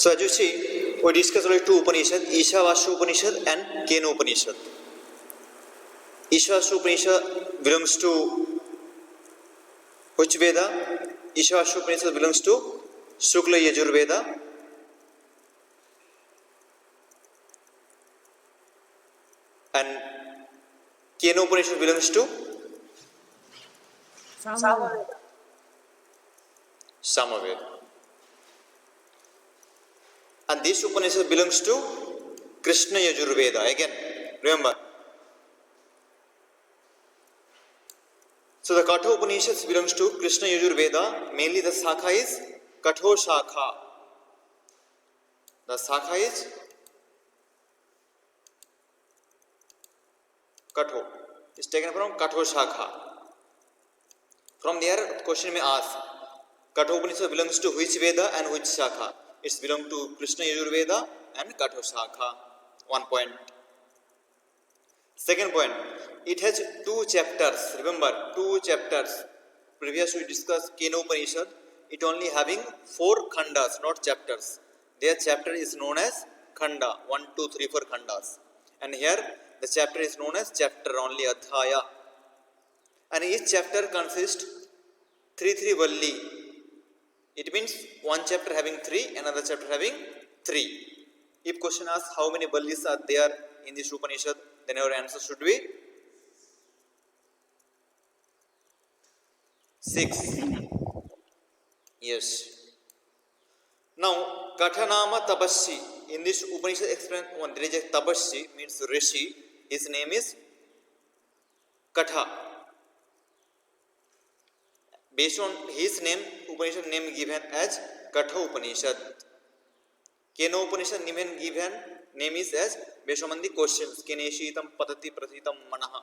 So as you see, we discussed already two Upanishads, Ishavasya Upanishad and Kena Upanishad. Ishavasya Upanishad belongs to which Veda? Ishavasya Upanishad belongs to Shukla Yajurveda. And Kena Upanishad belongs to Samaveda. And this Upanishad belongs to Krishna Yajurveda. Again, remember. So the Katha Upanishads belongs to Krishna Yajurveda. Mainly the Shakha is Katho Shakha. The Shakha is Katho. It's taken from Katho Shakha. From there, question may ask, Katha Upanishad belongs to which Veda and which Shakha? It belongs to Krishna Yajurveda and Katho Shakha. 1 point. Second point, it has 2 chapters. Remember, 2 chapters. Previously we discussed Kena Upanishad. It only having 4 khandas, not chapters. Their chapter is known as khanda. 1, 2, 3, 4 khandas. And here the chapter is known as chapter only, Adhyaya. And each chapter consists 3 valli. It means one chapter having 3, another chapter having 3. If question asks how many vallis are there in this Upanishad, then our answer should be 6. Yes. Now, Kathanama Tapassi. In this Upanishad explain one, there is a Tapassi, means Rishi. His name is Katha. Based on his name, Upanishad name given as Katha Upanishad. Kena Upanishad name is as based on the questions. Keneshitam patati pratitam manaha.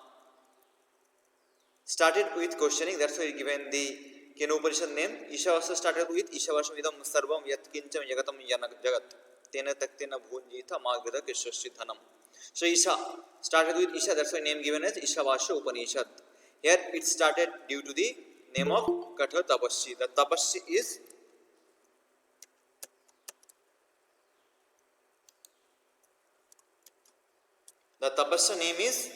Started with questioning, that's why given the Kena Upanishad name. Ishavasya started with Ishavasya vidam sarvam yatkincham yagatam jagat. Tena taktena bhunjita magveda kishrashi dhanam. So Isha started with Isha, that's why name given as Ishavasya Upanishad. Here it started due to the name of Katha Tapasya. The Tapasya is name is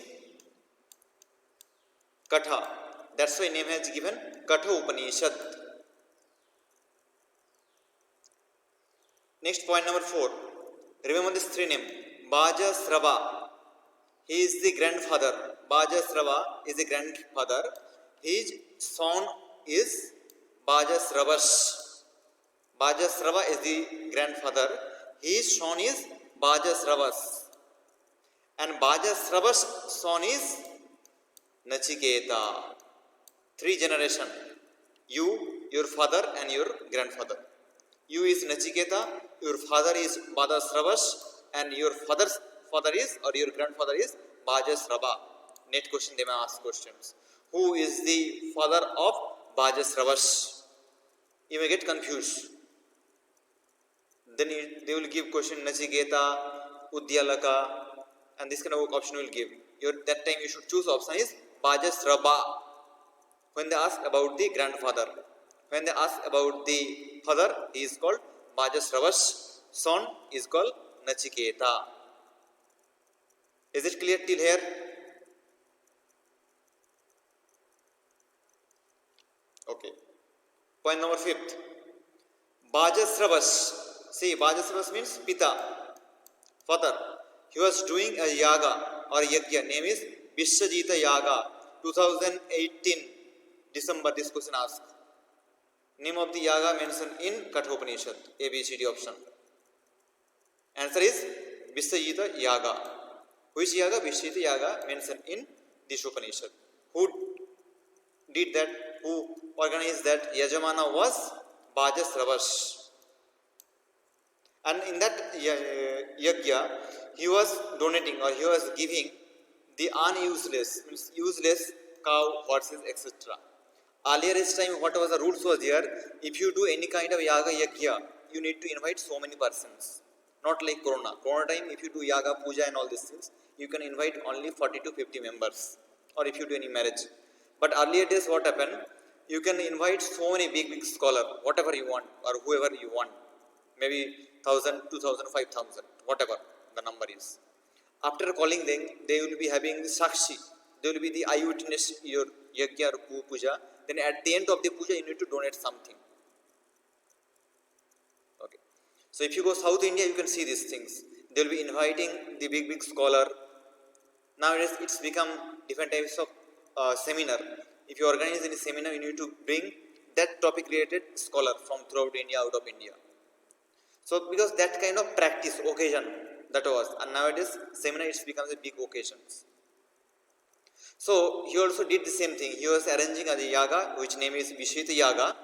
Katha. That's why name has given Katha Upanishad. Next point number 4. Remember this 3 names. Bajasrava. He is the grandfather. Bajasrava is the grandfather. His son is Bajasravas. Bajasrava is the grandfather. His son is Bajasravas. And Bajasravas' son is Nachiketa. 3 generations. You, your father and your grandfather. You is Nachiketa, your father is Bajasravas, and your father's father is, or your grandfather is Bajasrava. Next question, they may ask questions. Who is the father of Bajasravas? You may get confused. Then they will give question Nachiketa, Udyalaka, and this kind of option will give. That time you should choose option is Bajasrava. When they ask about the grandfather, when they ask about the father, he is called Bajasravas. Son is called Nachiketa. Is it clear till here? Okay. Point number 5th. Bajasravas. See, Bajasravas means Pita, father. He was doing a yaga or yagya. Name is Vishwajita Yaga. 2018 December. This question asked. Name of the yaga mentioned in Katha Upanishad. ABCD option. Answer is Vishwajita Yaga. Which yaga? Vishwajita Yaga mentioned in this Upanishad. Who did that? Who organized that? Yajamana was Bajasravas. And in that yagya, he was donating or he was giving the useless cow, horses, etc. Earlier this time, what was the rules was there? If you do any kind of yaga yagya, you need to invite so many persons. Not like Corona. Corona time, if you do yaga, puja and all these things, you can invite only 40 to 50 members. Or if you do any marriage. But earlier days, what happened? You can invite so many big scholar, whatever you want or whoever you want. maybe 1000, 2000, 5000, whatever the number is. After calling them, they will be having the sakshi. They will be the eyewitness your yajna or puja. Then at the end of the puja, you need to donate something. Okay. So if you go South India, you can see these things. They will be inviting the big scholar. Nowadays, it's become different types of seminar. If you organize any seminar, you need to bring that topic related scholar from throughout India, out of India. So because that kind of practice occasion that was, and nowadays seminar it becomes a big occasions. So he also did the same thing. He was arranging a yaga, which name is Vishita Yaga,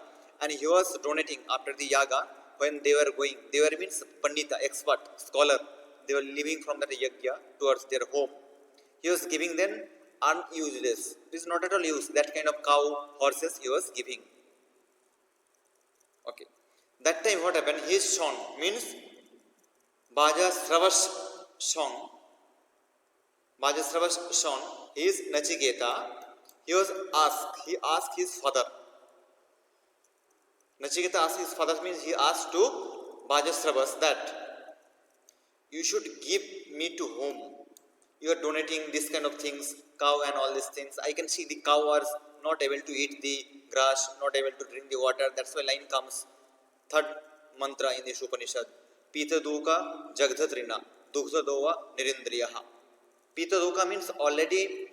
and he was donating after the yaga when they were going. They were means pandita, expert, scholar. They were leaving from that yagya towards their home. He was giving them unuseless. This is not at all used. That kind of cow, horses he was giving. Okay. That time what happened? His song means Baja Sravash song. Baja Sravash song is Nachiketa. He asked his father. Nachiketa asked his father means he asked to Baja Sravas that you should give me to whom? You are donating this kind of things, cow and all these things. I can see the cow are not able to eat the grass, not able to drink the water. That's why line comes. Third mantra in this Upanishad. Pita Duka Jagdhatrina Dugdha Dova Nirindriyaha. Pita Duka means already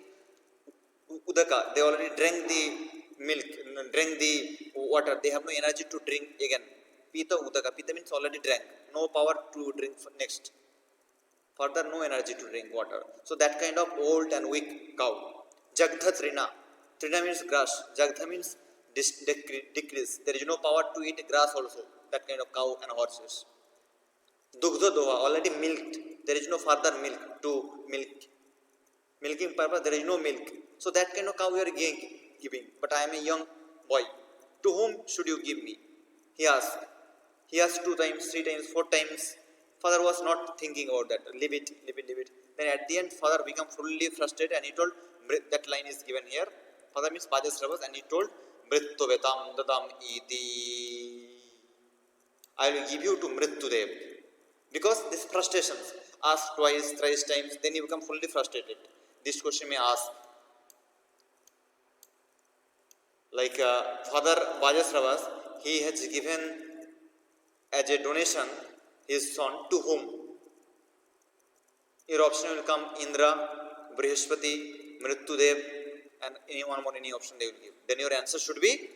Udaka. They already drank the milk, drank the water. They have no energy to drink again. Pita Udaka. Pita means already drank. No power to drink next. Further, no energy to drink water. So that kind of old and weak cow. Jagdha Trina. Trina means grass. Jagdha means decrease. There is no power to eat grass also. That kind of cow and horses. Dugdha Dova, already milked. There is no further milk to milk. Milking purpose, there is no milk. So that kind of cow you are giving. But I am a young boy. To whom should you give me? He asked. He asked 2 times, 3 times, 4 times. Father was not thinking about that. Leave it. Then at the end, father became fully frustrated and he told, that line is given here. Father means Bajasravas, and he told, Mrittu Vetam Dadam Iti. I will give you to Mrittudev. Because these frustrations, ask twice, thrice times, then you become fully frustrated. This question may ask. Like Father Bajasravas, he has given as a donation his son to whom? Your option will come Indra, Brihaspati, Mrittudev, and any one more any option they will give. Then your answer should be.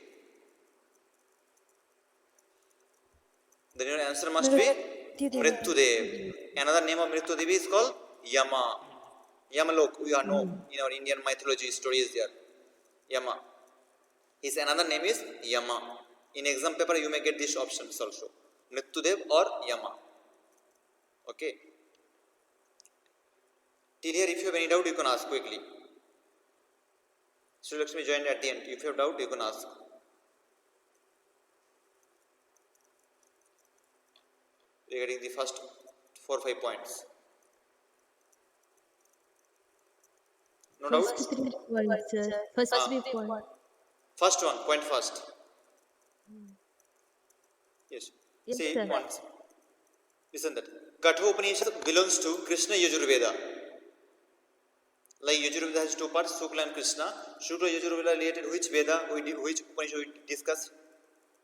Then your answer must be Mrittudev. Another name of Mrittudev is called Yama. Yamalok, we all know in our Indian mythology story is there. Yama. His another name is Yama. In exam paper you may get these options also. Mrittudev or Yama. Okay. Till here, if you have any doubt, you can ask quickly. Sri Lakshmi joined at the end. If you have doubt, you can ask. Regarding the first 4 or 5 points. No doubt? First 3 points, sir. First 3 points. First one, point first. Yes. Yes, See, sir. points. Listen that. Katha Upanishad belongs to Krishna Yajurveda. Like Yajurveda has 2 parts, Sukla and Krishna. Shukla Yajurveda related which Veda, which Upanishad we discussed?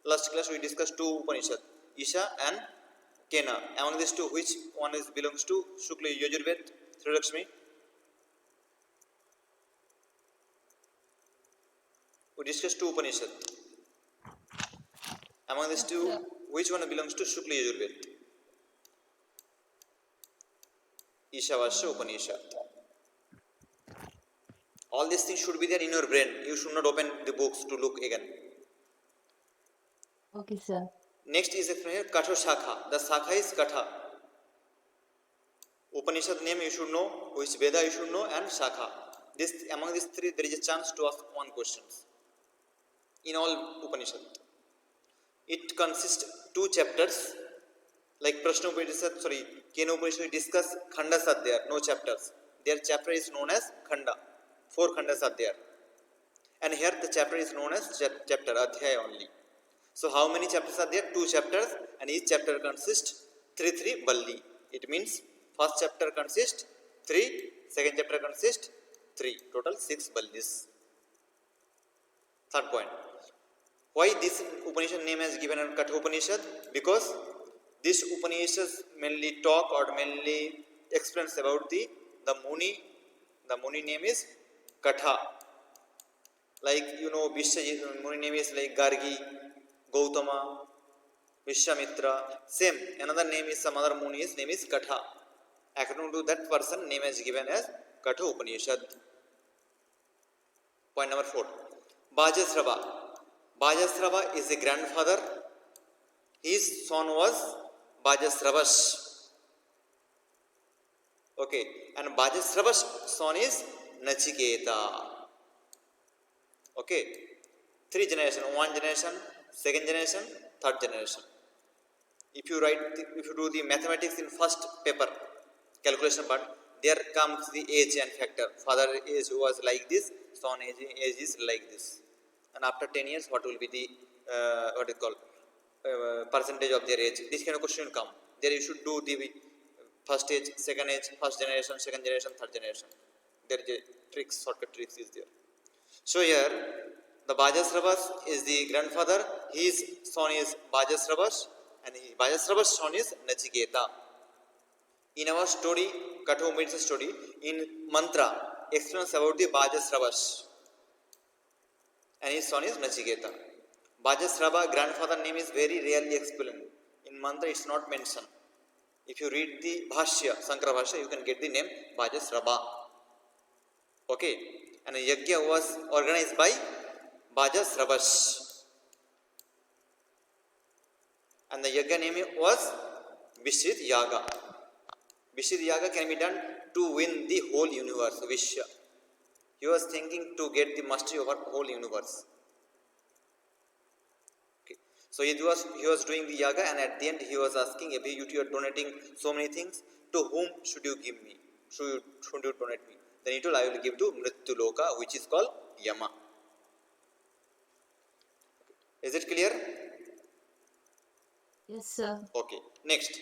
Last class we discussed 2 Upanishad, Isha and Kena. Among these 2, which one is belongs to Shukla Yajurveda? Sri Lakshmi. We discussed 2 Upanishad. Among these 2, which one belongs to Shukla Yajurveda? Ishavasya Upanishad. All these things should be there in your brain. You should not open the books to look again. Okay, sir. Next is from here Katha Shakha. The Shakha is Katha. Upanishad name you should know, which Veda you should know, and Shakha. Among these 3, there is a chance to ask 1 question. In all Upanishad. It consists 2 chapters. Like Prashna Upanishad, Kena Upanishad, we discuss Khandas are there, no chapters. Their chapter is known as Khanda. 4 Khandas are there. And here the chapter is known as chapter, Adhyaya only. So how many chapters are there? 2 chapters, and each chapter consists 3 balli. It means first chapter consists 3, second chapter consists 3, total 6 ballis. Third point, why this Upanishad name is given as Katha Upanishad? Because this Upanishad mainly talk or mainly explains about the Muni. The Muni name is Katha. Like Vishwajit Muni name is like Gargi, Gautama, Vishwamitra. Same, another name is some other Muni's name is Katha. According to that person, name is given as Katha Upanishad. Point number 4. Bajasrava. Bajasrava is the grandfather. His son was Bajasravash. Okay, and Bajasrava's son is Nachiketa. Okay, 3 generations, 1 generation, 2nd generation, 3rd generation. If you do the mathematics in first paper, calculation part, there comes the age and factor. Father age was like this, son age is like this. And after 10 years, what will be the percentage of their age? This kind of question will come. There you should do the first age, second age, first generation, second generation, third generation. There is a tricks, shortcut tricks is there. So here, the Bajasravas is the grandfather. His son is Bajasravas, and Bajasravas' son is Nachiketa. In our story, Katha Upanishad story, in mantra, explains about the Bajasravas, and his son is Nachiketa. Bajasrava grandfather name is very rarely explained. In mantra, it's not mentioned. If you read the Bhashya, Sankara Bhashya, you can get the name Bajasrava. Okay, and a yajna was organized by Bajasravas, and the yajna name was Vishrit Yaga. Vishrit Yaga can be done to win the whole universe, Vishya. He was thinking to get the mastery over whole universe. Okay. So he was doing the yaga, and at the end he was asking, if you are donating so many things, to whom should you give me? Should you donate me? Then he told, I will give to Mrityu-loka, which is called Yama. Is it clear? Yes, sir. Okay. Next.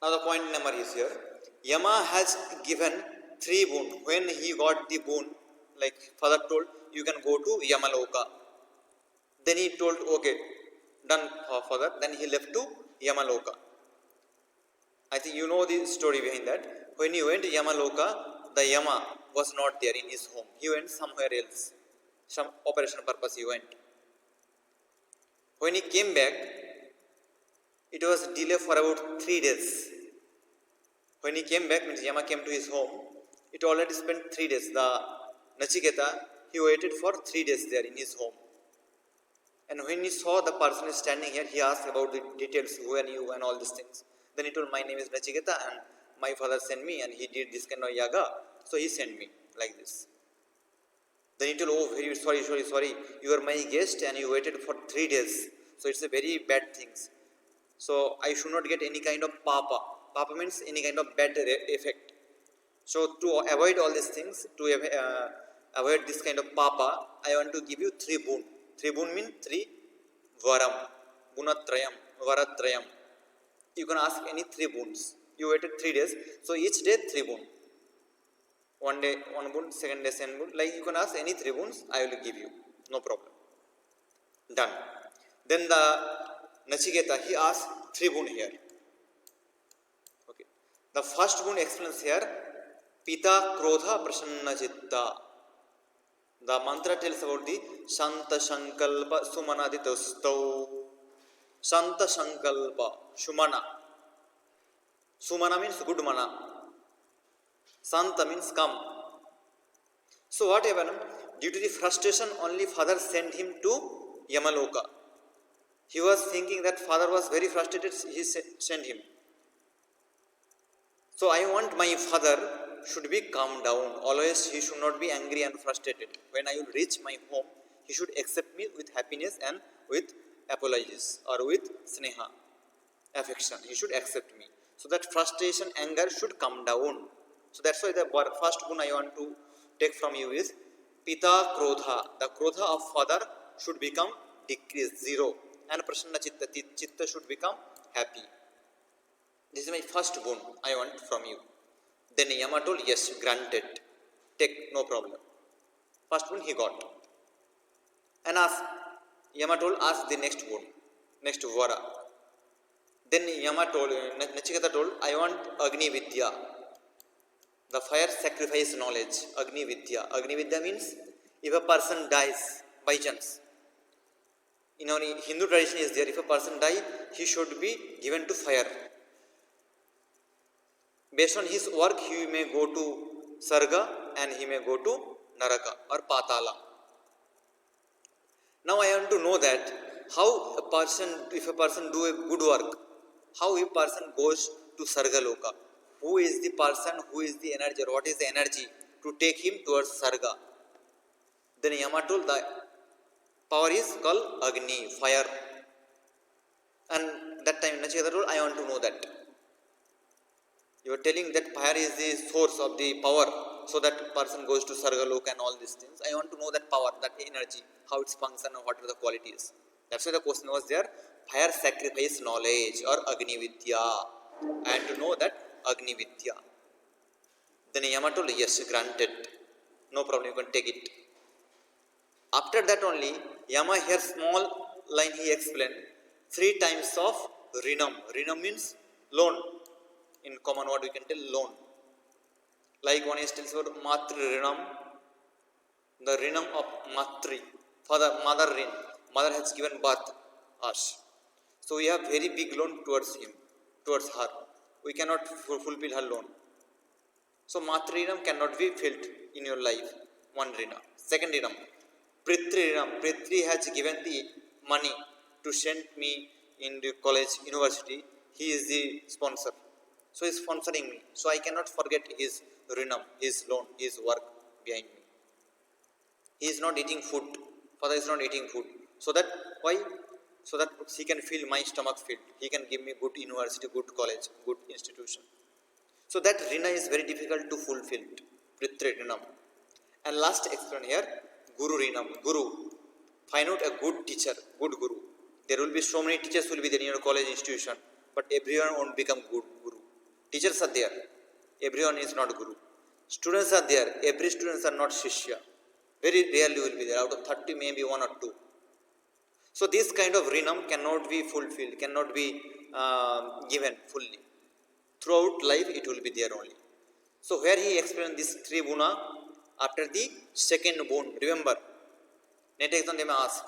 Now the point number is here. Yama has given 3 boon. When he got the boon, like father told, you can go to Yamaloka. Then he told, okay, done father. Then he left to Yamaloka. I think you know the story behind that. When he went to Yamaloka, the Yama was not there in his home. He went somewhere else. Some operation purpose he went. When he came back, it was delayed for about 3 days. When he came back, means Yama came to his home, it already spent 3 days. The Nachiketa, he waited for 3 days there in his home. And when he saw the person is standing here, he asked about the details, who are you and all these things. Then he told, my name is Nachiketa and my father sent me and he did this kind of yaga. So he sent me like this. Then he told, oh, very sorry. You are my guest and you waited for 3 days. So it's a very bad thing. So I should not get any kind of papa. Papa means any kind of bad effect. So to avoid all these things, to avoid this kind of papa, I want to give you 3 boon. 3 boon means 3 varam, gunatrayam, varatrayam. You can ask any 3 boons. You waited 3 days, so each day 3 boon. One day 1 boon, second day 7 boon. Like you can ask any 3 boons, I will give you. No problem. Done. Then the Nachiketa, he asked 3 boon here. Okay. The first boon explains here, Pita Krodha Prasanna Chitta. The mantra tells about the Shanta Shankalpa Sumanaditastau. Shanta Shankalpa Shumana. Sumana means good mana. Santa means calm. So what happened? Due to the frustration, only father sent him to Yamaloka. He was thinking that father was very frustrated, he sent him. So I want my father should be calm down. Always he should not be angry and frustrated. When I will reach my home, he should accept me with happiness and with apologies or with sneha, affection. He should accept me. So that frustration, anger should come down. So that's why the first boon I want to take from you is Pita Krodha. The Krodha of father should become decrease, zero. And prasanna chitta, chitta should become happy. This is my first boon I want from you. Then Yama told, yes, granted. Take, no problem. First boon he got. And Yama told, ask the next boon, next vara. Then Yama told, Nachiketa told, I want Agni Vidya, the fire sacrifice knowledge. Agni Vidya. Agni Vidya means if a person dies by chance. In our Hindu tradition is there, if a person dies, he should be given to fire. Based on his work, he may go to Sarga and he may go to Naraka or Patala. Now I want to know that how a person, if a person do a good work, how a person goes to Sarga Loka. Who is the person, who is the energy, or what is the energy to take him towards Sarga? Then Yama told the power is called Agni, fire. And that time Nachiketa told, I want to know that. You are telling that fire is the source of the power, so that person goes to Sargaloka and all these things. I want to know that power, that energy, how it's function and what are the qualities. That's why the question was there. Fire sacrifice knowledge or Agni Vidya. And to know that Agni Vidya. Then Yama told, yes, granted. No problem, you can take it. After that only, Yama here small line he explained. 3 times of Rinam. Rinam means loan. In common word we can tell loan. Like one is tells about Matri Rinam, the Rinam of Matri, father, mother Rin. Mother has given birth us. So we have very big loan towards him, towards her. We cannot fulfill her loan. So Matri Rinam cannot be filled in your life. One Rinam. Second Rinam, Prithri Rinam. Prithri has given the money to send me in the college, university. He is the sponsor. So he is sponsoring me. So I cannot forget his Rinam, his loan, his work behind me. He is not eating food. Father is not eating food. So that, why? So that he can fill my stomach filled. He can give me good university, good college, good institution. So that Rina is very difficult to fulfill. Prithri Rinam. And last explanation here, Guru Rinam. Guru. Find out a good teacher, good Guru. There will be so many teachers will be there in your college institution, but everyone won't become good Guru. Teachers are there. Everyone is not Guru. Students are there. Every students are not Shishya. Very rarely will be there. Out of 30, maybe 1 or 2. So this kind of Rinam cannot be fulfilled, cannot be given fully. Throughout life, it will be there only. So where he explained this 3 guna, after the second boon, remember, next exam they may ask,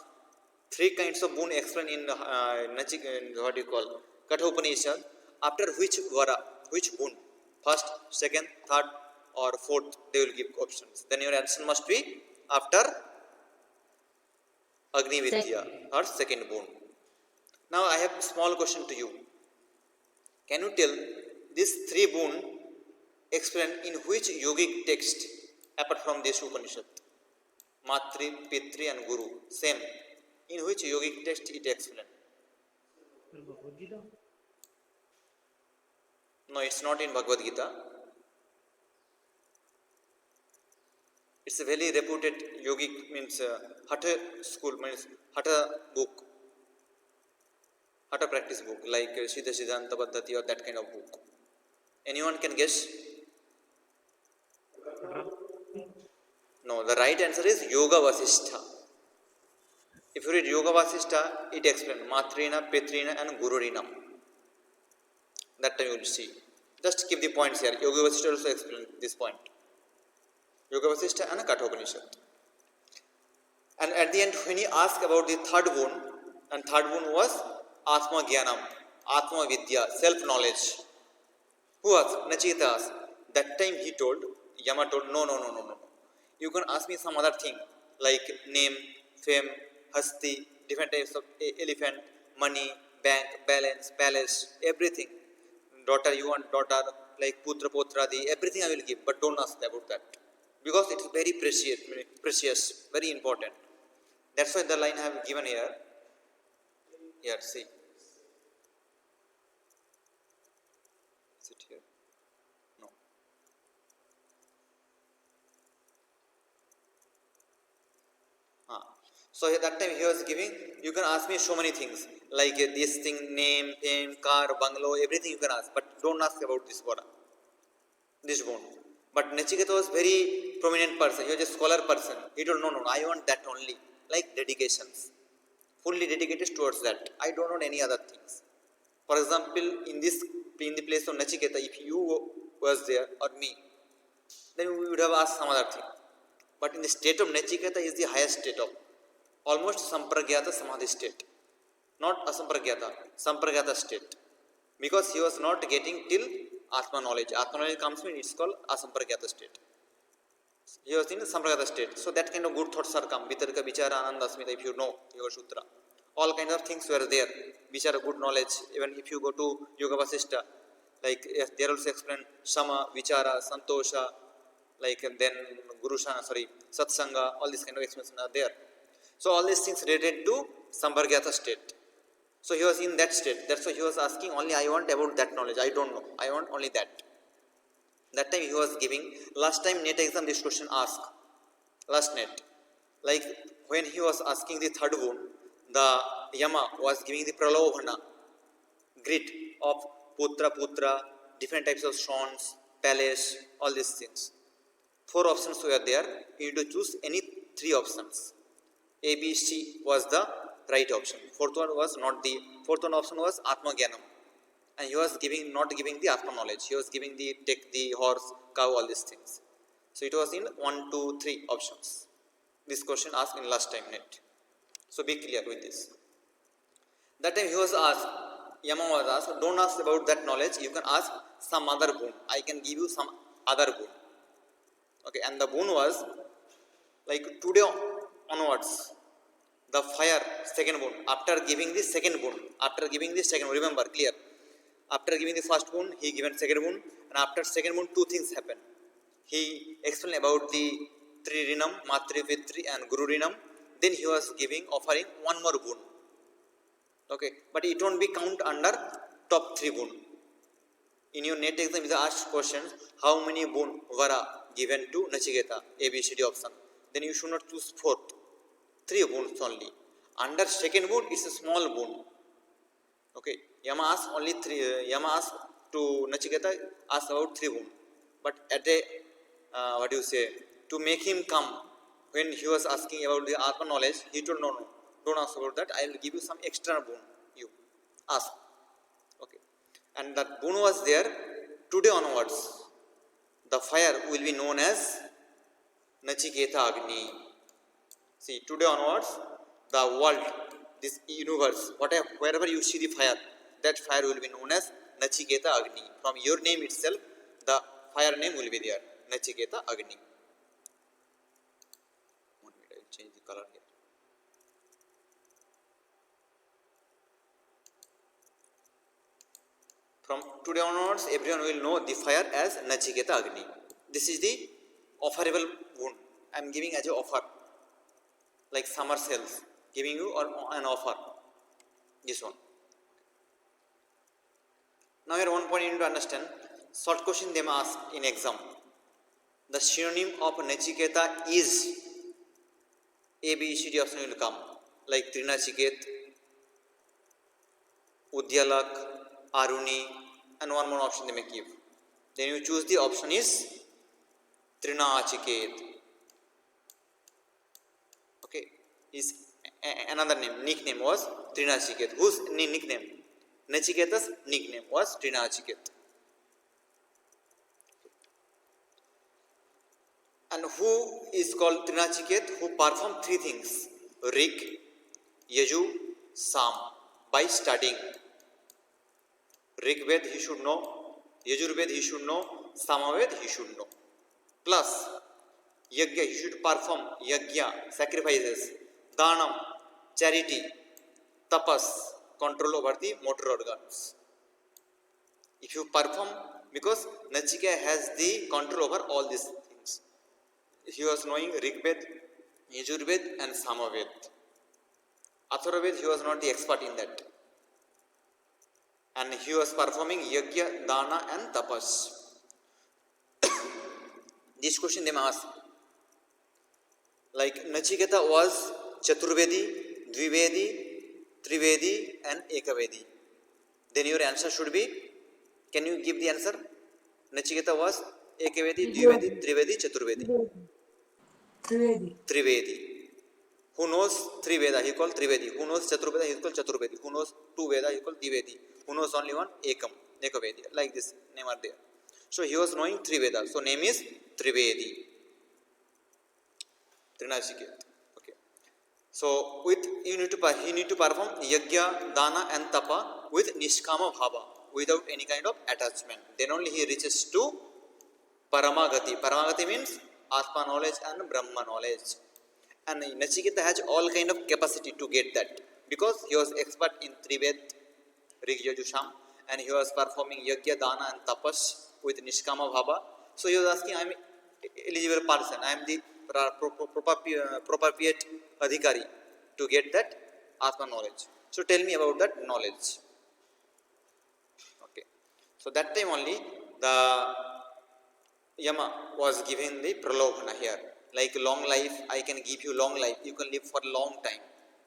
3 kinds of boon explained in what you call, Katha Upanishad, after which vara, which boon, first, second, third or fourth, they will give options. Then your answer must be after Agni Vidya or second boon. Now I have a small question to you. Can you tell these 3 boon explained in which yogic text apart from this Upanishad? Matri, Pitri and Guru, same. In which yogic text it explained? No, it's not in Bhagavad Gita. It's a very reputed yogic, means Hatha school, means Hatha book, Hatha practice book, like Siddha Siddhanta Paddhati or that kind of book. Anyone can guess? No, the right answer is Yoga Vasishtha. If you read Yoga Vasishtha, it explains Matrina, Pitrina and Gururinam. That time you will see. Just keep the points here. Yoga Vasishtha also explains this point. Yoga Vasishtha and Katha Upanishad. And at the end, when he asked about the third boon, and third boon was Atma Gyanam, Atma Vidya, self-knowledge. Who asked? Nachiketa asked. That time he told, Yama told, no. You can ask me some other thing, like name, fame, hasti, different types of elephant, money, bank, balance, palace, everything. Daughter, you want daughter, like putra, potradi, everything I will give, but don't ask about that. Because it is very precious, very important. That's why the line I have given here. Here, see. Is it here? No. So at that time he was giving, you can ask me so many things like this thing, name, fame, car, bungalow, everything you can ask, but don't ask about this Vara, this bone. But Nachiketa was very prominent person, he was a scholar person. He told, no, I want that only, like dedications, fully dedicated towards that. I don't want any other things. For example, in the place of Nachiketa, if you was there or me, then we would have asked some other thing. But in the state of Nachiketa is the highest state of almost Sampragyata Samadhi state, not Asampragyata, Sampragyata state, because he was not getting till Atma knowledge. Atma knowledge comes when it's called Asampragyata state. He was in Sampragyata state. So that kind of good thoughts are come. Vitarka, Vichara, Ananda, Asmita, if you know Yoga Sutra. All kind of things were there, which are good knowledge. Even if you go to Yoga Vasishta, like yes, they also explain Sama, Vichara, Santosha, like then Guru Shana, Satsanga, all these kind of explanations are there. So all these things related to Sampragyata state. So he was in that state. That's why he was asking only, I want about that knowledge. I don't know. I want only that. That time he was giving. Last time NET exam this question asked. Last NET. Like when he was asking the third one, the Yama was giving the Pralobhana grid of Putra, different types of stones, palace, all these things. 4 options were there. You need to choose any 3 options. A, B, C was the right option. Fourth one option was Atma Gyanam. And he was not giving the Atma knowledge. He was giving the take the horse, cow, all these things. So it was in 1, 2, 3 options. This question asked in last time NET. So be clear with this. That time he was asked, Yama was asked, don't ask about that knowledge, you can ask some other boon. I can give you some other boon. Okay, and the boon was like today onwards, the fire, second boon, after giving the second boon, remember, clear. After giving the first boon, he given second boon, and after second boon, 2 things happen. He explained about the Tririnam, Matripitri and Guru Rinam. Then he was offering one more boon. Okay, but it won't be count under top 3 boon. In your NET exam, is asked questions, how many boon Vara given to Nachiketa, ABCD option. Then you should not choose 4th. 3 boons only. Under second boon, it's a small boon. Okay, Yama asked only 3. Yama asked to Nachiketa, asked about 3 boon. But at a, to make him come, when he was asking about the Atma knowledge, he told, no, don't ask about that. I will give you some extra boon. You ask. Okay. And that boon was there. Today onwards, the fire will be known as Nachiketa Agni. See, today onwards, the world, this universe, wherever you see the fire, that fire will be known as Nachiketa Agni. From your name itself, the fire name will be there, Nachiketa Agni. Change the color here. From today onwards, everyone will know the fire as Nachiketa Agni. This is the offerable boon. I am giving as an offer, like summer sales, giving you an offer. This one. Now here one point you need to understand. Short question they may ask in exam. The synonym of Nachiketa is A, B, C, D option will come, like Trinachiket, Udyalak, Aruni, and one more option they may give. Then you choose the option is Trinachiket. Okay, his another name, nickname was Trinachiket. Whose nickname? Nachiketa's nickname was Trinachiket. And who is called Trinachiket? Who performed 3 things, Rig, Yaju, Sam, by studying. Rig Ved he should know, Yajur Ved he should know, Samaved he should know. Plus, Yagya he should perform, Yagya, sacrifices, Danam, charity, Tapas, control over the motor organs. If you perform, because Nachiketa has the control over all these things. He was knowing Rigved, Yajurved and Samaved. Atharvaved he was not the expert in that. And he was performing Yagya, Dana and Tapas. This question they may ask. Like Nachiketa was Chaturvedi, Dvivedi, Trivedi and Ekavedi. Then your answer should be, can you give the answer? Nachiketa was Ekavedi, Dvivedi, Trivedi, Chaturvedi. Trivedi. Trivedi. Who knows three Veda? He called Trivedi. Who knows Chaturveda? He called Chaturvedi. Who knows two Veda? He called Divedi. Who knows only one? Ekam. Ekavedi. Like this name are there. So he was knowing three Vedas. So name is Trivedi. Trinashiketa. Okay. So with he need to perform yajna, dana and tapa with nishkama bhava, without any kind of attachment. Then only he reaches to Paramagati. Paramagati means Atma knowledge and Brahma knowledge. And Nachiketa has all kind of capacity to get that, because he was expert in Trived, Rig Yajusham, and he was performing Yajna, Dana and Tapas with Nishkama Bhava. So he was asking, I am eligible person, I am the appropriate adhikari to get that Atma knowledge. So tell me about that knowledge. Okay. So that time only the Yama was giving the pralobhana here. Like long life, I can give you long life. You can live for a long time.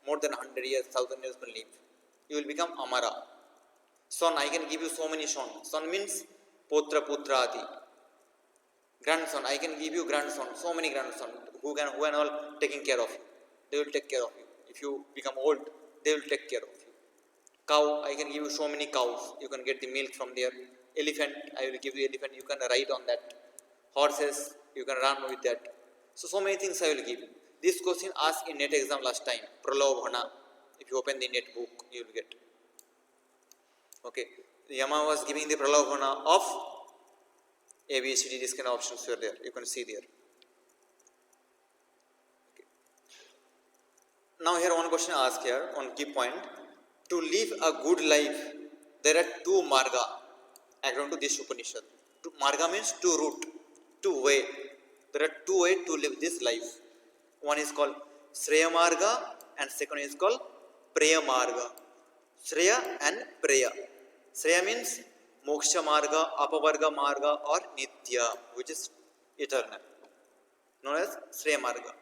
More than 100 years, 1000 years can live. You will become Amara. Son, I can give you so many son. Son means Putra Putradi. Grandson, I can give you grandson. So many grandson who are all taking care of you. They will take care of you. If you become old, they will take care of you. Cow, I can give you so many cows. You can get the milk from there. Elephant, I will give you elephant. You can ride on that. Horses, you can run with that. So many things I will give. This question asked in NET exam last time. Pralobhana. If you open the NET book, you will get. Okay. Yama was giving the pralobhana of A, B, C, D. These kind of options were there. You can see there. Okay. Now here one question asked here, one key point. To live a good life, there are two marga according to this Upanishad. Marga means two route, two way. There are two ways to live this life. One is called Shreya Marga and second is called Preya Marga. Shreya and Preya. Shreya means Moksha Marga, Apavarga Marga or Nitya, which is eternal, known as Shreya Marga.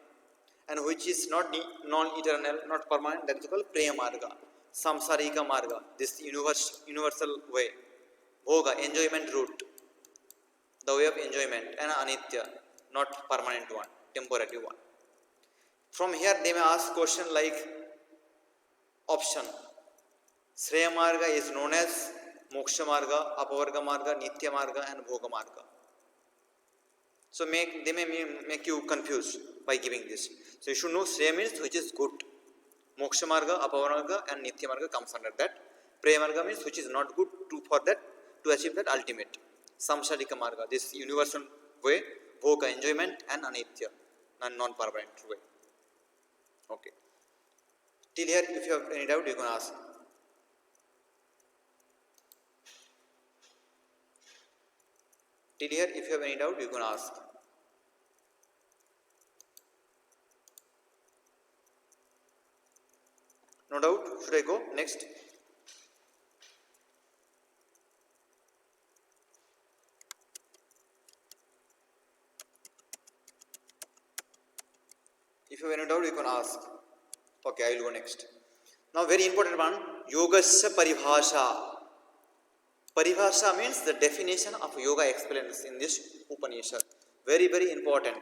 And which is not non-eternal, not permanent, that is called Preya Marga. Samsarika Marga, this universal way. Bhoga, enjoyment route, the way of enjoyment, and Anitya, not permanent one, temporary one. From here they may ask question like option. Shreya Marga is known as Moksha Marga, Apavarga Marga, Nitya Marga and Bhoga Marga. So they may make you confused by giving this. So you should know Shreya means which is good. Moksha Marga, Apavarga and Nitya Marga comes under that. Preya Marga means which is not good to achieve that ultimate. Samsarika Marga, this universal way. Bhoga, enjoyment and Anitya, non-permanent way. Okay. Till here, if you have any doubt, you can ask. Till here, if you have any doubt, you can ask. No doubt? Should I go next? If you have any doubt, you can ask. Okay, I will go next. Now, very important one, Yogasya Paribhasha. Paribhasha means the definition of yoga explained in this Upanishad. Very, very important.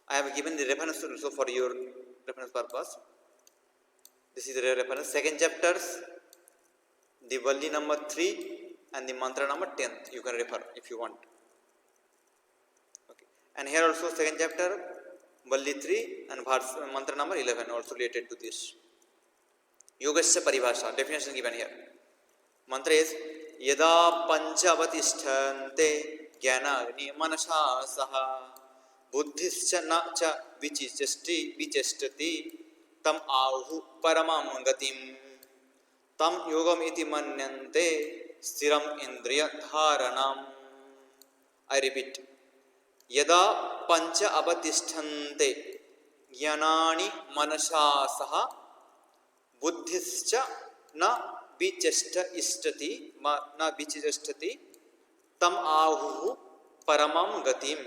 I have given the reference also for your reference purpose. This is the reference. Second chapters, the Valli number 3 and the mantra number 10. You can refer if you want. Okay. And here also second chapter, Valli 3 and mantra number 11 also related to this. Yogasya Paribhasha, definition given here. Mantra is Yada Panchavatishthante Jnanagni Manasa Saha Buddhischa Nacha Vichestati Tam Ahu Paramam Gatim Tam Yogam Iti Manyante Stiram Indriya Dharanam. I repeat. Yada Pancha Avatishthante Jnanani Manasa Saha Buddhischa Na Vichestati Tam Ahu Paramam Gatim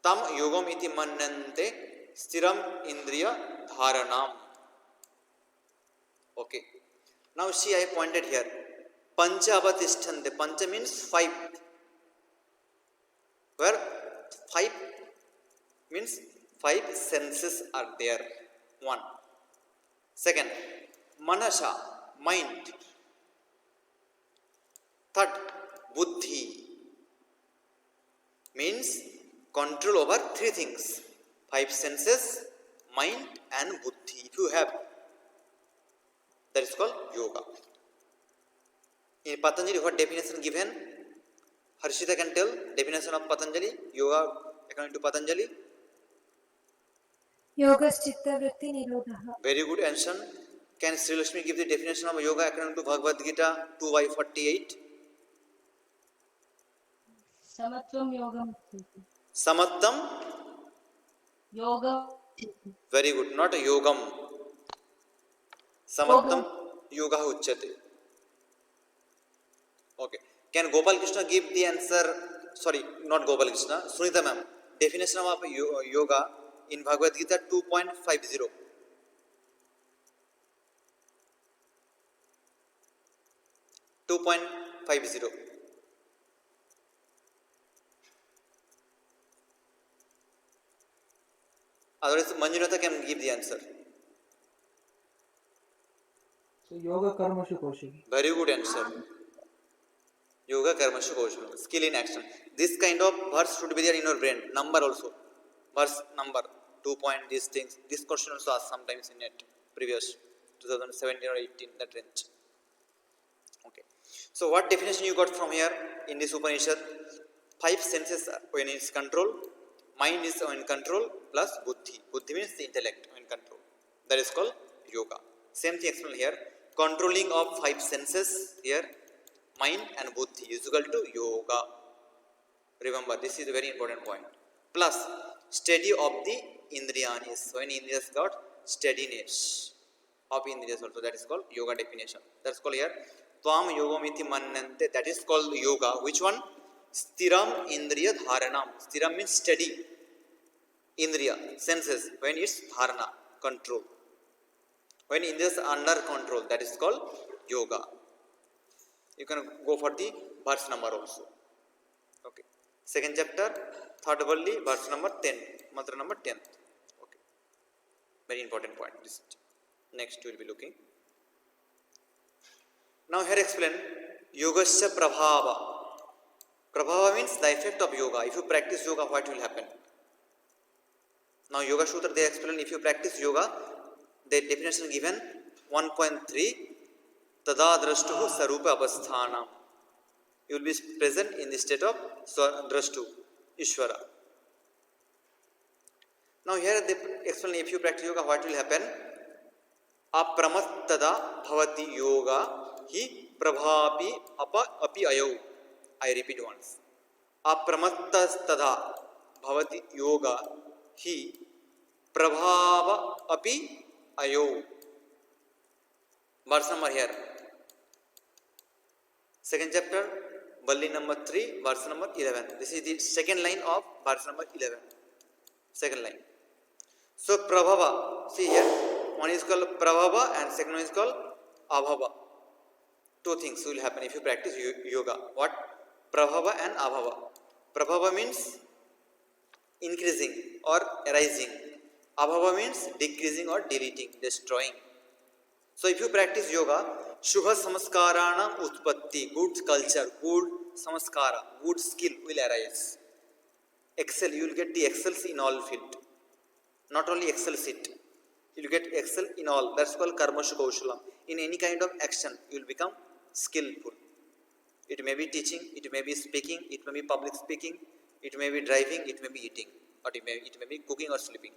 Tam Yogam Iti Manyante Stiram Indriya Dharanam. Okay. Now see, I pointed here. Pancha avatishthante. Pancha means 5. Where 5 means 5 senses are there. 1. Second, manasha, mind. Third, buddhi means control over 3 things. 5 senses, mind and buddhi. If you have, that is called yoga. In Patanjali, what definition given? Harshita can tell definition of Patanjali, yoga according to Patanjali. Yogaschitta vritti nirodha. Very good answer. Can Sri Lakshmi give the definition of yoga according to Bhagavad Gita 2:48? Samatvam yogam. Samattam. Yoga. Very good. Not yogam. Samattam yoga uchyate. Okay. Can Gopal Krishna give the answer? Sorry, not Gopal Krishna. Sunita ma'am. Definition of yoga in Bhagavad Gita 2.50. Otherwise, Manjunatha can give the answer. So yoga karmashu kaushiki. Very good answer. Yoga karmashu kaushiki. Skill in action. This kind of verse should be there in your brain. Number also. Verse number 2 point these things. This question also asked sometimes in net. Previous 2017 or 18, that range. Okay. So what definition you got from here in this Upanishad? 5 senses when it's control. Mind is in control plus buddhi. Buddhi means the intellect in control. That is called yoga. Same thing explained here. Controlling of 5 senses here, mind and buddhi is equal to yoga. Remember, this is a very important point. Plus, study of the indriyanis. So, in indriyas got steadiness of indriyas also. That is called yoga definition. That is called here. Tvam yogomiti mannante. That is called yoga. Which one? Stiram indriya dharanam. Stiram means steady. Indriya, senses. When it's dharana, control. When indriyas are under control, that is called yoga. You can go for the verse number also. Okay. Second chapter, third worldly, verse number 10. Mantra number 10. Okay. Very important point. This next we will be looking. Now here explain yogasya prabhava. Prabhava means the effect of yoga. If you practice yoga, what will happen? Now Yoga Sutra they explain if you practice yoga, the definition given 1.3 Tada drashtuhu sarupa abasthanam. You will be present in the state of drashtu, Ishvara. Now here they explain if you practice yoga, what will happen? Apramattada bhavati yoga hi prabhapi api ayau. I repeat once. Apramattastada bhavati yoga hi prabhava api ayau. Verse number here. Second chapter, Valli number 3, verse number 11. This is the second line of verse number 11. Second line. So prabhava, see here, one is called prabhava and second one is called abhava. Two things will happen if you practice yoga. What? Prabhava and abhava. Prabhava means increasing or arising. Abhava means decreasing or deleting, destroying. So if you practice yoga, Shubha Samaskarana Utpatti, good culture, good Samaskara, good skill will arise. Excel, you will get the excels in all field. Not only excel sit, you will get excel in all. That's called Karmashu Kaushalam. In any kind of action, you will become skillful. It may be teaching, it may be speaking, it may be public speaking, it may be driving, it may be eating, or it may be cooking or sleeping.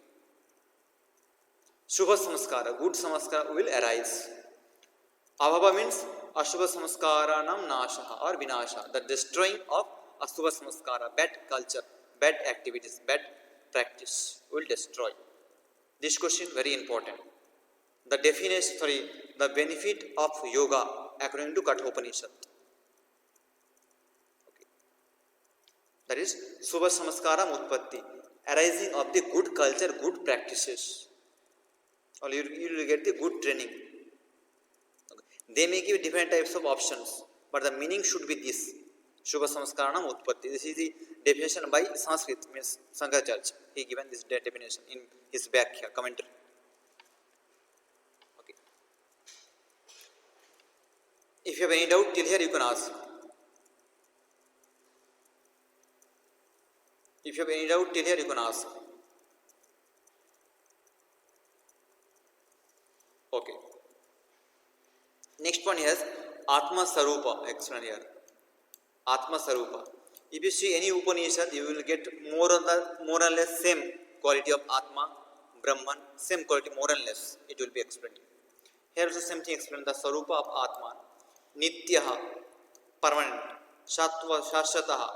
Shubha Samaskara, good Samaskara will arise. Abhava means Ashubha Samaskaranam Nashaha or Vinasha, the destroying of Ashubha Samaskara, bad culture, bad activities, bad practice will destroy. This question very important. The definition, the benefit of yoga according to Kathopanishad. Okay. That is Subha Samaskaram Utpatti. arising of the good culture, good practices. Or you will get the good training. Okay. They may give different types of options, but the meaning should be this. Shubha Samskaranam Utpatti. This is the definition by Sanskrit, means Sankaracharya. He given this definition in his Bhakya commentary. Okay. If you have any doubt till here, you can ask. If you have any doubt till here, you can ask. Okay. Next one is Atma Sarupa. Explain here. Atma Sarupa. If you see any Upanishad, you will get more or less same quality of Atma, Brahman, same quality more or less. It will be explained. Here also same thing explained. The Sarupa of Atma, Nityaha, permanent, Shatva, Shashataha,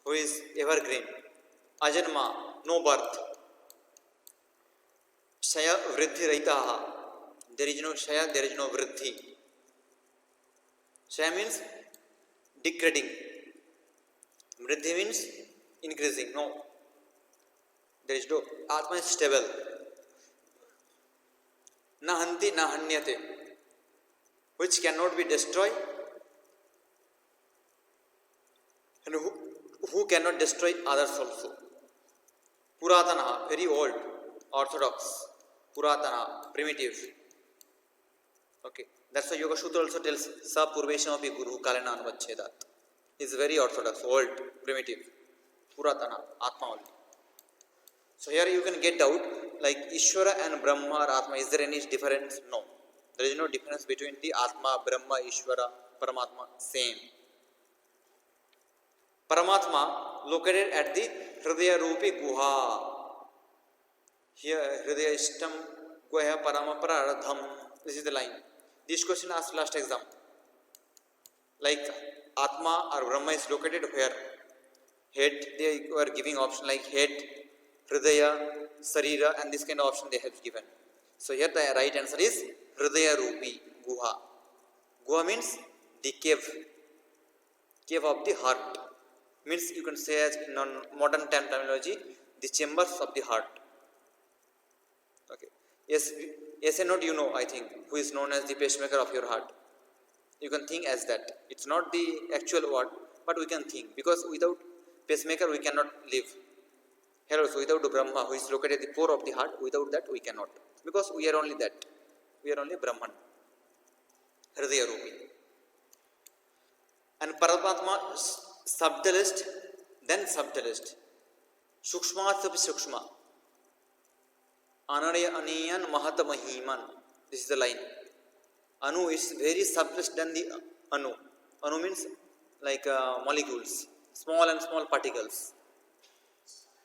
who is evergreen, Ajanma, no birth, Shaya Vriddhi Raitaha, there is no Shaya, there is no Vriddhi. Shaya means decreasing, Vriddhi means increasing. No, there is no. Atma is stable. Na hanti na hanyate, which cannot be destroyed, and who cannot destroy others also. Puratana, very old, orthodox, Puratana, primitive. Okay, that's why Yoga Sutra also tells Sa Purveshamapi Guru Kalena Anvachhedat. Is very orthodox, old, primitive, Puratana, Atma only. So here you can get doubt like Ishvara and Brahma or Atma. Is there any difference? No. There is no difference between the Atma, Brahma, Ishvara, Paramatma. Same. Paramatma located at the Hridaya Rupi Guha. Here Hridaya Ishtam Guha Paramapara Radham. This is the line. This question asked last exam. Like Atma or Brahma is located where? Head, they were giving option like head, Hridaya, Sarira, and this kind of option they have given. So here the right answer is Hridaya Rupi Guha. Guha means the cave of the heart. Means you can say as in modern time terminology, the chambers of the heart. Okay. Yes and not, you know, I think, who is known as the pacemaker of your heart. You can think as that. It's not the actual word, but we can think, because without pacemaker we cannot live. Here also without Brahma, who is located at the core of the heart, without that we cannot, because we are only that. We are only Brahman. Hridaya Rupi. And Paramatma, subtlest, then subtlest. Sukshma sapi sukshma. Anaya aniyan mahata mahiman. This is the line. Anu is very subtlest than the Anu. Anu means like molecules, small and small particles.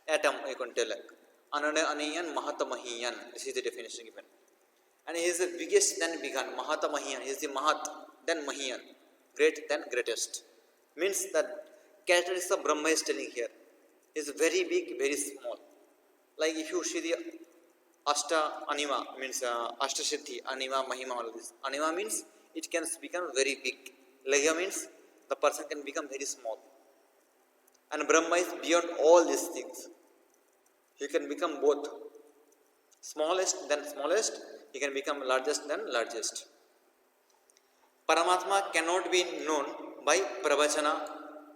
Atom, you can tell like. Anaya aniyan mahata mahiyan. This is the definition given. And he is the biggest than Bhigan. Mahata mahiyan. He is the Mahat, then Mahiyan. Great than greatest. Means that characteristics of Brahma is telling here. He is very big, very small. Like if you see the Ashta Anima, means Ashta Siddhi, Anima, Mahima, all of this. Anima means it can become very big. Laya means the person can become very small. And Brahma is beyond all these things. He can become both smallest than smallest, he can become largest than largest. Paramatma cannot be known by pravachana,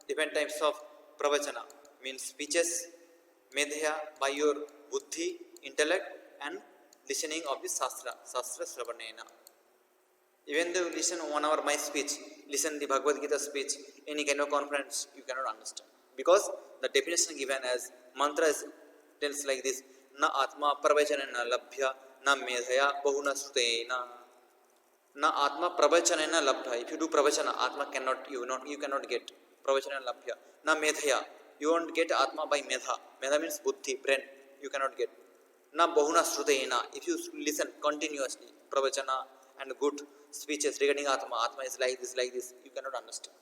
different types of pravachana, means speeches, medhya, by your buddhi, intellect, and listening of the Sastra Sravanena. Even though you listen 1 hour my speech, listen the Bhagavad Gita speech, any kind of conference, you cannot understand. Because the definition given as mantra tells like this: Na atma pravachanena labhya, na medhaya bahuna srutena. Na atma pravachanena labhya. If you do pravachana, atma cannot, you cannot get pravachanena labhya. Na medhaya, you won't get atma by medha. Medha means buddhi, brain, you cannot get. Na bahuna srutena. If you listen continuously, pravachana and good speeches regarding atma is like this, you cannot understand.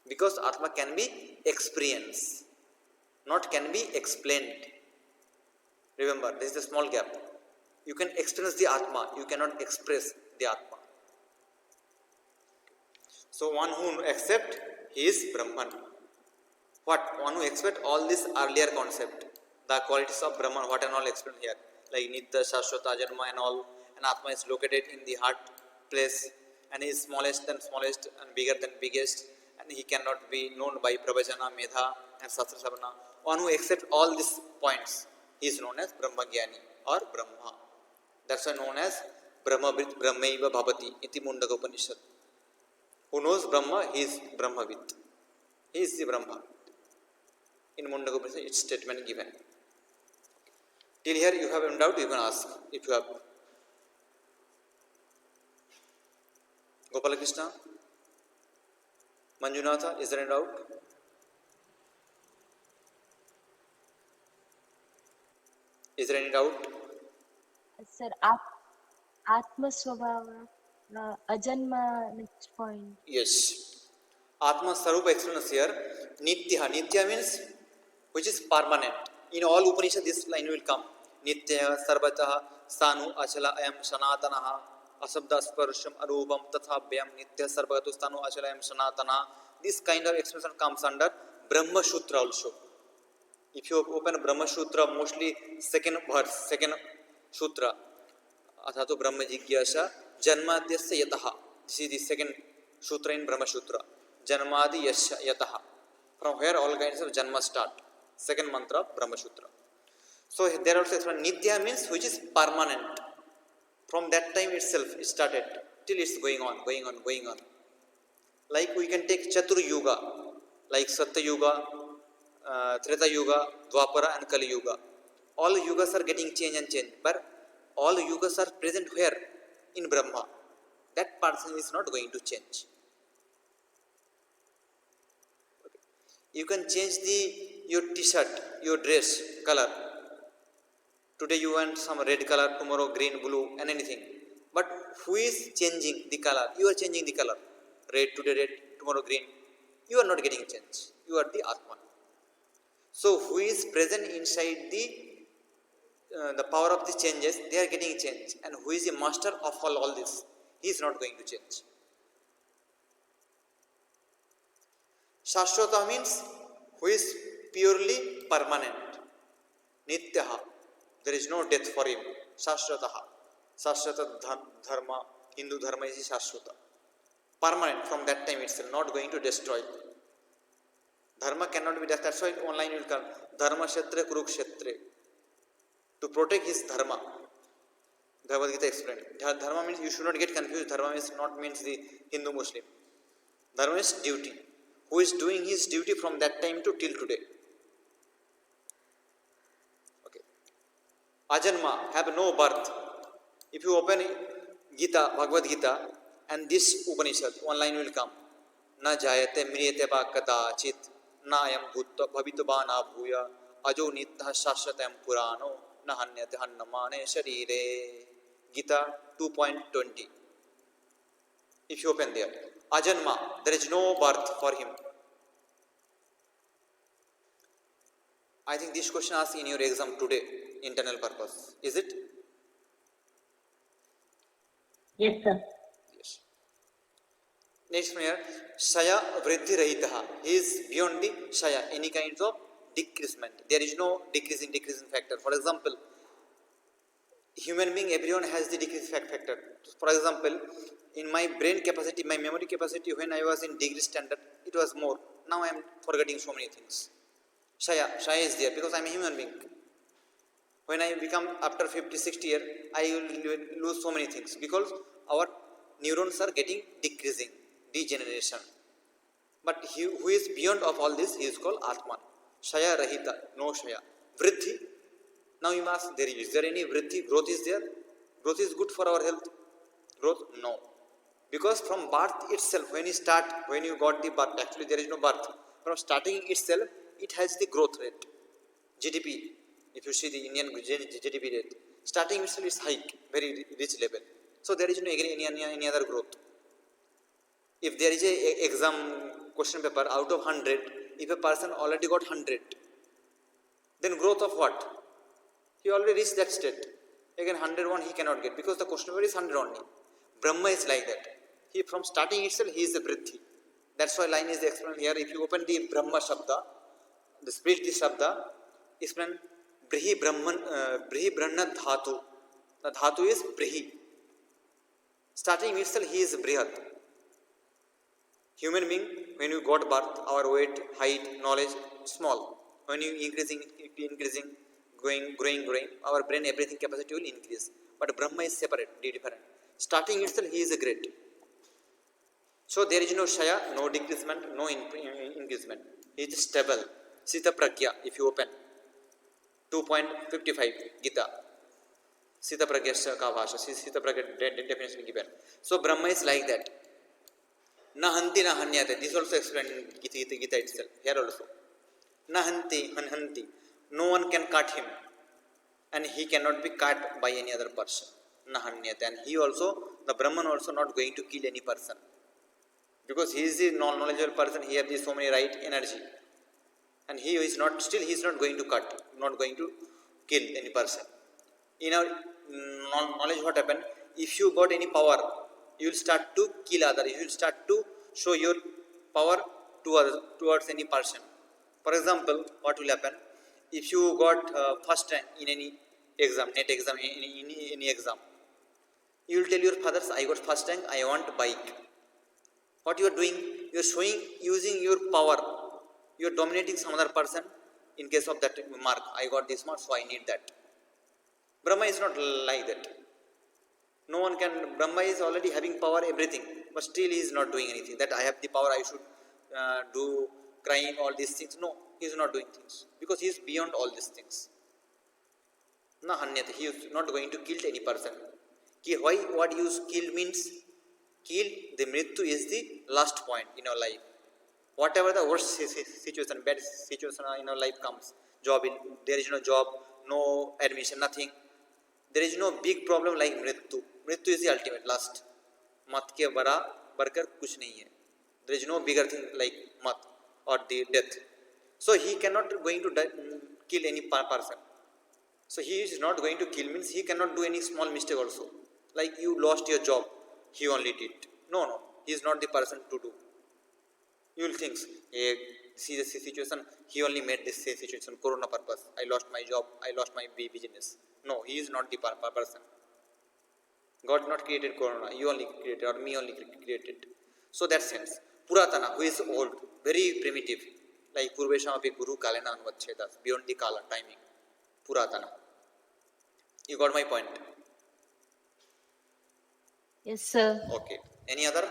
Because atma can be experienced, not can be explained. Remember, this is a small gap. You can experience the atma, you cannot express the atma. So one who accepts, he is Brahman. What? One who accepts all this earlier concept. the qualities of Brahman, what and all explained here, like Nitya, Shashwata, Janma and all, and Atma is located in the heart place, and he is smallest than smallest and bigger than biggest, and he cannot be known by Pravajana, Medha and Sastra Savana. One who accepts all these points, he is known as Brahmagyani or Brahma. That's why known as Brahmavit Brahmaiva Bhavati iti Mundaka Upanishad. Who knows Brahma, he is Brahmavit. He is the Brahma. In Mundaka Upanishad, it's statement given. Till here you have any doubt, you can ask if you have. Gopala Krishna, Manjunatha, is there any doubt? Is there any doubt? Sir, Atma Swabhava, Ajanma, next point. Yes. Atma Sarupa explains here. Nitya. Nitya means which is permanent. In all Upanishad, this line will come. Nitya, Sarvataha, Stanu, Achala, Ayam, Sanatanaha, Asabda, Sparsham, Arubam, Tathabhyam, Nitya, Sarvatu, Stanu, Achala, Ayam, Sanatana. This kind of expression comes under Brahma Sutra also. If you open Brahma Sutra, mostly second verse, second Sutra, Athato Brahma Jigyasa, Janmadhyasya Yataha. This is the second Sutra in Brahma Sutra. Janmadi Yasya Yataha. From where all kinds of Janma start. Second mantra of Brahma Sutra. So there also explained Nitya means which is permanent. From that time itself it started till it's going on. Like we can take Chatur Yuga, like Satya Yuga, Treta Yuga, Dwapara and Kali Yuga. All yugas are getting changed, but all yugas are present where? In Brahma. That person is not going to change. Okay. You can change your t-shirt, your dress color. Today you want some red color, tomorrow green, blue and anything. But who is changing the color? You are changing the color. Red, today red, tomorrow green. You are not getting change. You are the Atman. So who is present inside the power of the changes, they are getting change. And who is the master of all this? He is not going to change. Shashwata means who is purely permanent. Nityaha. There is no death for him. Shashwataha. Shashwata dharma, Hindu dharma is Shashwata. Permanent from that time itself, not going to destroy. Dharma cannot be destroyed. That's why online will come. Dharma Kshetre Kurukshetre. To protect his dharma. Bhagavad Gita explained. Dharma means, you should not get confused. Dharma means the Hindu Muslim. Dharma is duty. Who is doing his duty from that time to till today. Okay. Ajanma, have no birth. If you open Gita, Bhagavad Gita, and this Upanishad, one line will come. Na jayate mriyate va kadachit, na ayam bhutta bhavitva na bhuya, ajo nitha shashvatam purano, na hanyate hannamane sharire. Gita 2.20. If you open there, Ajanma, there is no birth for him. I think this question asked in your exam today, internal purpose. Is it? Yes, sir. Yes. Next one here, Shaya Vriddhi Rahitaha. He is beyond the Shaya, any kinds of decreasement. There is no decreasing factor. For example, human being, everyone has the decreasing factor. For example, in my brain capacity, my memory capacity, when I was in degree standard, it was more. Now I am forgetting so many things. Shaya is there because I am a human being. When I become after 50, 60 years, I will lose so many things because our neurons are getting decreasing, degeneration. But he who is beyond of all this, he is called Atman. Shaya Rahita, no Shaya. Vriddhi. Now you must ask, is there any Vriddhi? Growth is there? Growth is good for our health. Growth? No. Because from birth itself, when you got the birth, actually there is no birth. From starting itself, it has the growth rate. GDP, if you see the Indian GDP rate, starting itself is high, very rich level. So there is no any other growth. If there is a exam question paper out of 100, if a person already got 100, then growth of what? He already reached that state. Again 101 he cannot get because the question paper is 100 only. Brahma is like that. He from starting itself he is a Vriddhi. That's why line is explained here. If you open the Brahma Shabda, the split the Shabda, explain Brihi Brahna Dhatu. The Dhatu is Brihi. Starting itself, he is Brihat. Human being, when you got birth, our weight, height, knowledge, small. When you increasing, growing, our brain, everything capacity will increase. But Brahma is separate, different. Starting itself, he is great. So there is no Shaya, no decreasement, no increasement. He is stable. Sita Pragya, if you open. 2.55 Gita. Sita Pragya ka bhasha. Sita Pragya definition given. So Brahma is like that. Na hanti na hanyate. This also explained in Gita itself. Here also. Na hanti, hanti. No one can cut him. And he cannot be cut by any other person. Na hanyate. And he also, the Brahman also not going to kill any person. Because he is the knowledgeable person, he has so many right energy. And he is not, still he is not going to cut, not going to kill any person. In our knowledge, what happened? If you got any power, you will start to kill others. You will start to show your power towards any person. For example, what will happen? If you got first rank in any exam, net exam, in any exam, you will tell your fathers, I got first rank, I want bike. What you are doing? You are showing, using your power. You are dominating some other person. In case of that mark, I got this mark, so I need that. Brahma is not like that. No one can, Brahma is already having power, everything, but still he is not doing anything. That I have the power, I should do crime, all these things. No, he is not doing things. Because he is beyond all these things. Na hanyate, he is not going to kill any person. Why what use kill means? Kill, the mrityu is the last point in our life. Whatever the worst situation, bad situation in our life comes, there is no job, no admission, nothing. There is no big problem like mrityu. Mrityu is the ultimate, last. Mat ke barkar kuch nahi hai. There is no bigger thing like mat or the death. So he cannot going to kill any person. So he is not going to kill means he cannot do any small mistake also. Like you lost your job. He only did. No, he is not the person to do. You will think, see the situation, he only made this situation, corona purpose. I lost my job, I lost my business. No, he is not the person. God not created corona, you only created, or me only created. So that sense, Puratana, who is old, very primitive, like Purveshamapi Guru Kalena Anvachhedas, beyond the Kala timing. Puratana. You got my point? Yes, sir. Okay. Any other?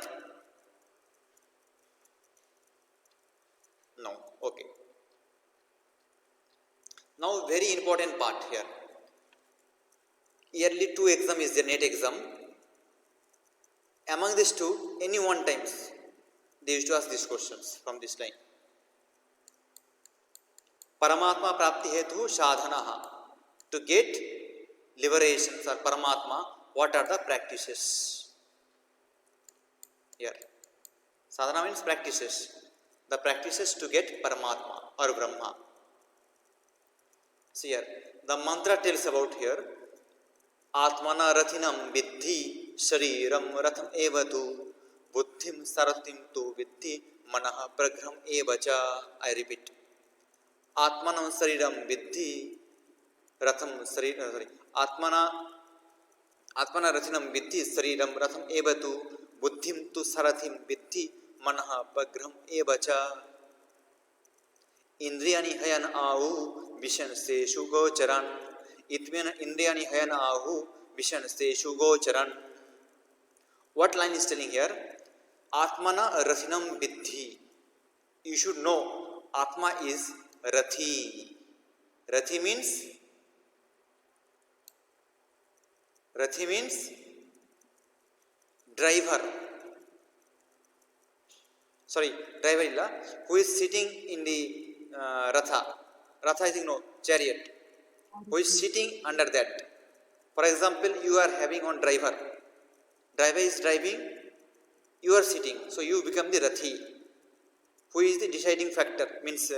No. Okay. Now very important part here. Yearly 2 exam is the net exam. Among these two, any one times, they used to ask these questions from this line. Paramatma prapti hetu sadhanaha. To get liberation or Paramatma, what are the practices? Here. Sadhana means practices. The practices to get Paramatma or Brahma. See here. The mantra tells about here. Atmana rathinam vidhi shariram ratham evatu buddhim saratim tu vidhi manaha praghram evacha. I repeat. Atmanam shariram vidhi ratham shariram. Atmana rathinam vidhi shariram ratham evatu buddhim tu sarathim vidhi manaha praghram evacha. Indriyani hayan ahu vishan se shugocharan. Itmena Indriyani hayan ahu vishan se shugocharan. What line is telling here? Atmana rathinam vidhi. You should know Atma is Rathi. Rathi means driver. Driver illa. Who is sitting in the Ratha. Ratha is chariot. Who is sitting under that. For example, you are having on driver. Driver is driving, you are sitting. So you become the Rathi. Who is the deciding factor? Means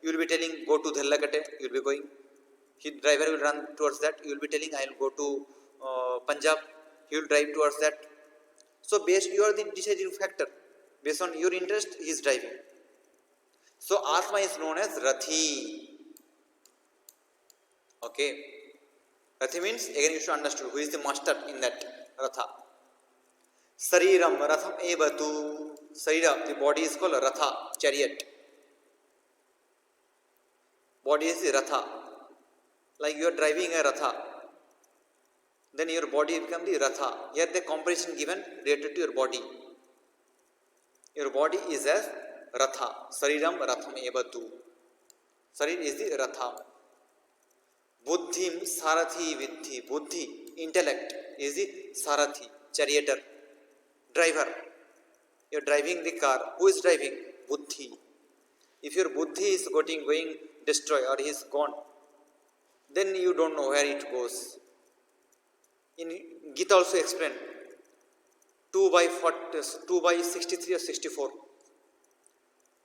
you will be telling go to Dhallakate, you will be going. His driver will run towards that. You will be telling I will go to Punjab. He will drive towards that. So based you are the deciding factor. Based on your interest, he is driving. So Atma is known as Rathi. Okay. Rathi means, again you should understand who is the master in that Ratha. Sariram Ratham Evatu. Sarira, the body is called Ratha, chariot. Body is the Ratha. Like you are driving a Ratha, then your body becomes the Ratha. Here the comparison given related to your body. Your body is as Ratha. Sariram Ratham Evatu. Sarir is the Ratha. Buddhim Sarathi Vidhi. Buddhi, intellect, is the Sarathi, charioteer, driver. You are driving the car. Who is driving? Buddhi. If your Buddhi is going destroy or he is gone, then you don't know where it goes. In Gita also explained 2 by 63 or 64.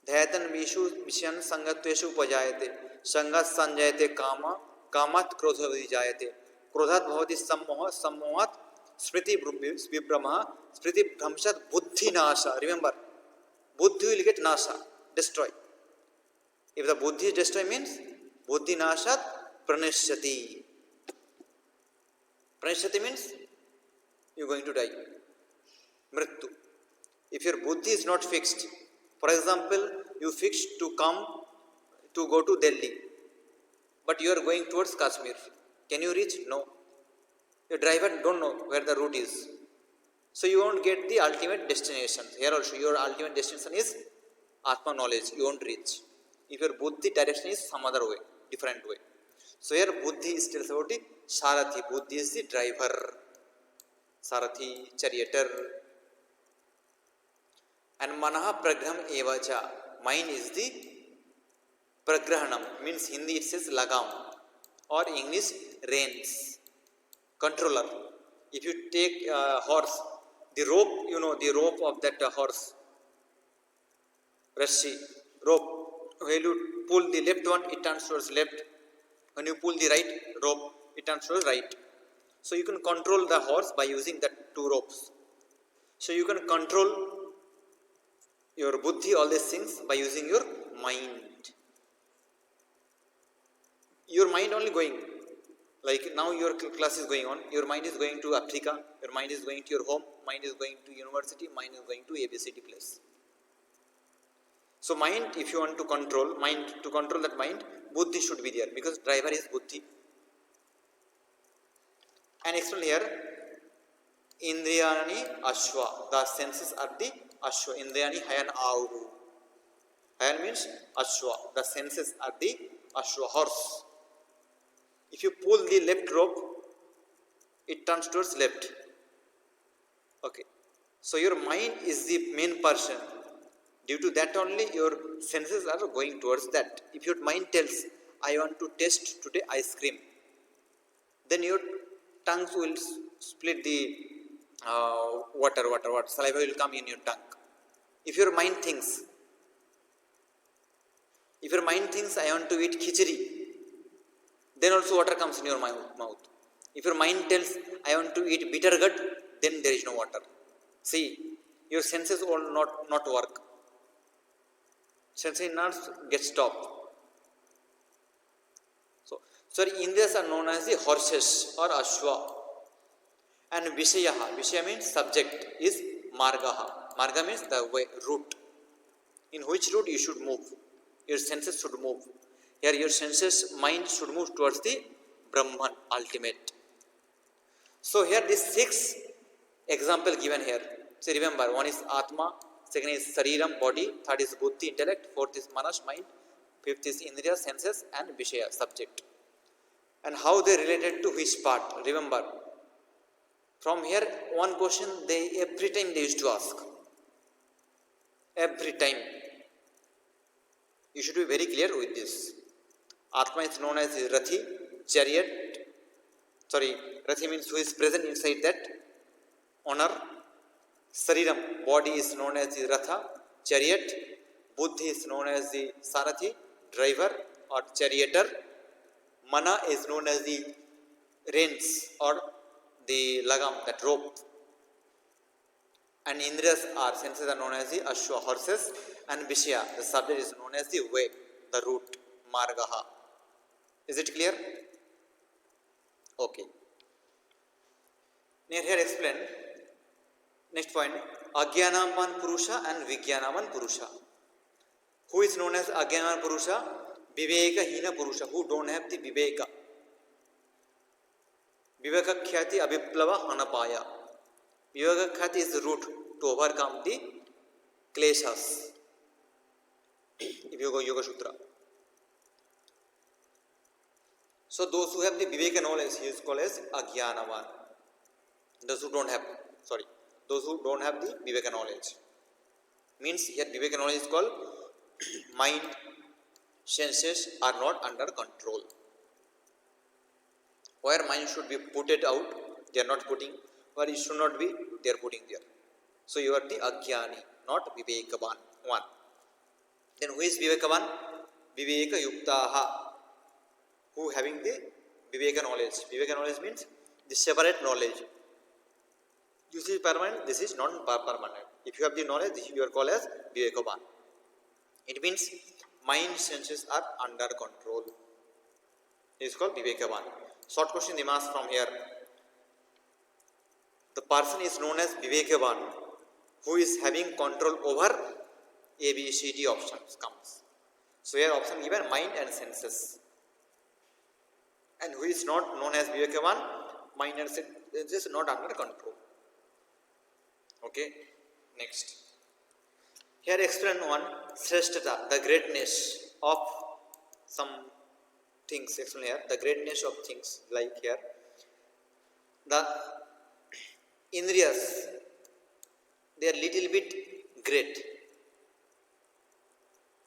Dhayatan vishu vishan sangatveshu upajayate sangat sanjayate kama kamat krodha vijayate krodhat bhavati sammoha sammohat smriti vibrama smriti bhramshat buddhi nasha. Remember, buddhi will get nasha, destroy. If the buddhi is destroy means buddhi nashat pranashyati. Pranashyati means you are going to die. Mrityu. If your buddhi is not fixed, for example, you fixed to go to Delhi, but you are going towards Kashmir. Can you reach? No. Your driver don't know where the route is. So you won't get the ultimate destination. Here also your ultimate destination is Atma knowledge. You won't reach. If your buddhi direction is some other way, different way. So here buddhi is tells about the Sarathi. Buddhi is the driver. Sarathi, charioteer. And Manaha Pragraham Evacha. Mind is the Pragrahanam. Means Hindi it says Lagam. Or English reins. Controller. If you take a horse, the rope, the rope of that horse. Rashi, rope. When you pull the left one, it turns towards left. When you pull the right rope, it turns towards right. So you can control the horse by using that 2 ropes. So you can control your buddhi, all these things, by using your mind. Your mind only going. Like now your class is going on, your mind is going to Africa, your mind is going to your home, mind is going to university, mind is going to ABCD place. So mind, if you want to control that mind, buddhi should be there because driver is buddhi. And explain here, Indriyani Ashwa, the senses are the Ashwa. Indriyani Hayan Auru. Hayan means Ashwa, the senses are the Ashwa, horse. If you pull the left rope, it turns towards left. Okay. So your mind is the main person. Due to that only your senses are going towards that. If your mind tells, I want to taste today ice cream, then your tongues will split the water, saliva will come in your tongue. If your mind thinks, I want to eat khichdi, then also water comes in your mouth. If your mind tells, I want to eat bitter gourd, then there is no water. See, your senses will not work. Sensory nerves get stopped. So Indians are known as the horses or Ashwa. And Vishaya means subject, is Margaha. Marga means the way, route. In which route you should move. Your senses should move. Here your senses, mind should move towards the Brahman, ultimate. So here these 6 example given here. So remember, one is Atma, second is Sariram, body, third is Buddhi, intellect, fourth is Manas, mind, fifth is Indriya, senses, and Vishaya, subject. And how they related to which part? Remember, from here one question every time they used to ask. Every time. You should be very clear with this. Atma is known as Rathi, chariot. Rathi means who is present inside that honor. Sariram, body is known as the Ratha, chariot. Buddhi is known as the Sarathi, driver or charioteer. Mana is known as the reins or the lagam, that rope. And Indriyas are, senses are known as the Ashwa, horses. And Vishaya, the subject, is known as the way, the route, Margaha. Is it clear? Okay. Near here explain. Next point. Agyanaman Purusha and Vijnanaman Purusha. Who is known as Agyanaman Purusha? Viveka Hina Purusha. Who don't have the Viveka. Viveka Khyati Abhiplava Hanapaya. Viveka Khyati is the root to overcome the kleshas. If you go Yoga Sutra. So those who have the Viveka knowledge, he is called as Agyanavan. Those who don't have the Viveka knowledge. Means here Viveka knowledge is called mind, senses are not under control. Where mind should be put it out, they are not putting. Where it should not be, they are putting there. So you are the Agyani, not Vivekavan. One. Then who is Vivekavan? Viveka Yuktaha. Who having the Viveka knowledge. Viveka knowledge means the separate knowledge. This is permanent, this is not permanent. If you have the knowledge, you are called as Vivekavan. It means mind senses are under control. It is called Vivekavan. Short question demands from here. The person is known as Vivekavan, who is having control over A, B, C, D options comes. So here option given mind and senses. And who is not known as Vivekavan, mind and senses not under control. Okay, next. Here explain one Sreshtata, the greatness of some things. Explain here the greatness of things, like here the Indriyas, they are little bit great,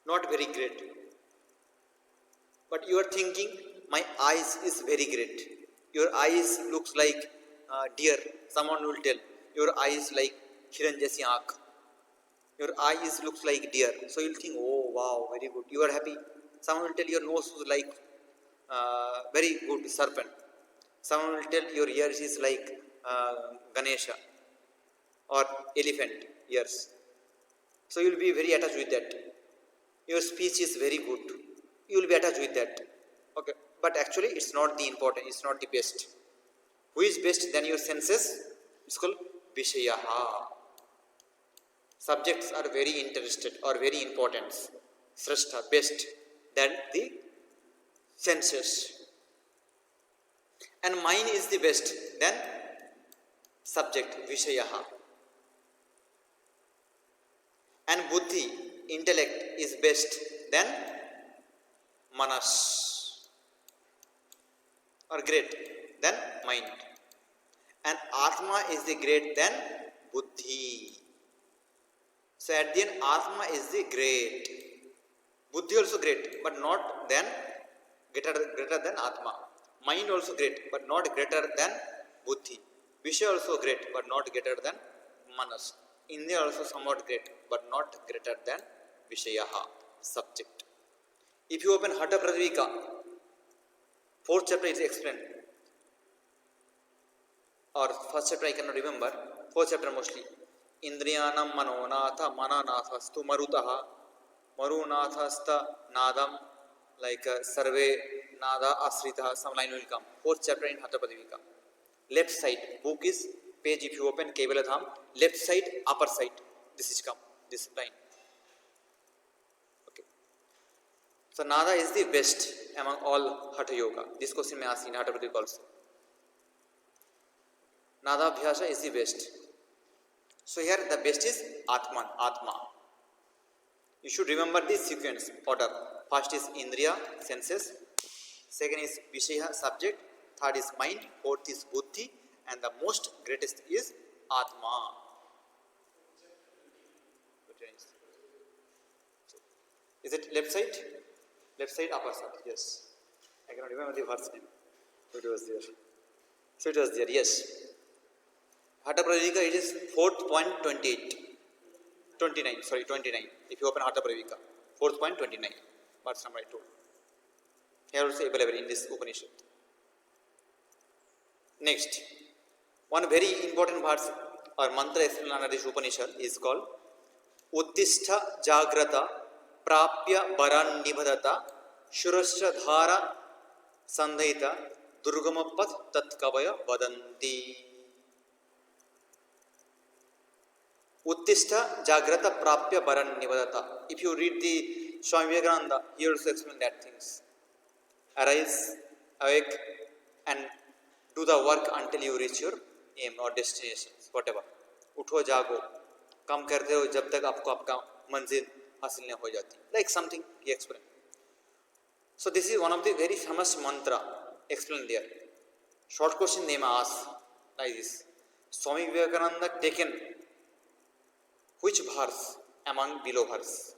not very great. But you are thinking, my eyes is very great. Your eyes looks like deer. Someone will tell, your eyes like hiran jaisi aankh. Your eyes looks like deer. So you will think, oh wow, very good. You are happy. Someone will tell your nose is like very good serpent. Someone will tell your ears is like Ganesha or elephant ears. So you will be very attached with that. Your speech is very good. You will be attached with that. Okay, but actually it's not the important. It's not the best. Who is best than your senses? It's called Vishayaha. Subjects are very interested or very important. Srashta, best than the senses. And mind is the best than subject, Vishayaha. And Buddhi, intellect, is best than Manas, or great than mind. And Atma is the great than Buddhi. So at the end, Atma is the great. Buddhi also great, but not than greater than Atma. Mind also great, but not greater than Buddhi. Vishaya also great, but not greater than Manas. India also somewhat great, but not greater than Vishayaha, subject. If you open Hatha Pradvika, 4th chapter is explained. Or 1st chapter I cannot remember, 4th chapter mostly. Indriyanam manonatha mananathastu marutaha marunathasta nadam, like sarve nada asrita, some line will come. 4th chapter in Hatha Pradvika. Left side, book is page, if you open Kaivaladham, left side, upper side, this is come, this line. Okay. So nada is the best among all Hatha Yoga. This question may ask in Hatha Pradvika also. Nada Abhyasa is the best. So here the best is Atman, Atma. You should remember this sequence, order. First is Indriya, senses. Second is Vishaya, subject. Third is mind. Fourth is Buddhi. And the most greatest is Atma. So, is it left side? Left side, upper side. Yes. I cannot remember the verse name. It was there. So it was there, yes. Hatha Pradvika, it is 4.28. 29. If you open Hatha Pradvika, 4.29. Verse number I told. Here also available in this Upanishad. Next, one very important verse or mantra explained under this Upanishad is called Uttistha Jagrata Prapya Varan Nibhadata Shurascha Dhara Sandhaita durgamapad tatkavaya vadanti. Uttishta jagrata prapya varan nivadata. If you read the Swami Vivekananda, he also explains that things. Arise, awake, and do the work until you reach your aim or destinations, whatever. उठो जागो, काम करते हो जब तक आपको आपका मंजिल हासिल नहीं हो जाती. Like something he explained. So this is one of the very famous mantra explained there. Short question they may ask like this: Swami Vivekananda taken which verse among below verse?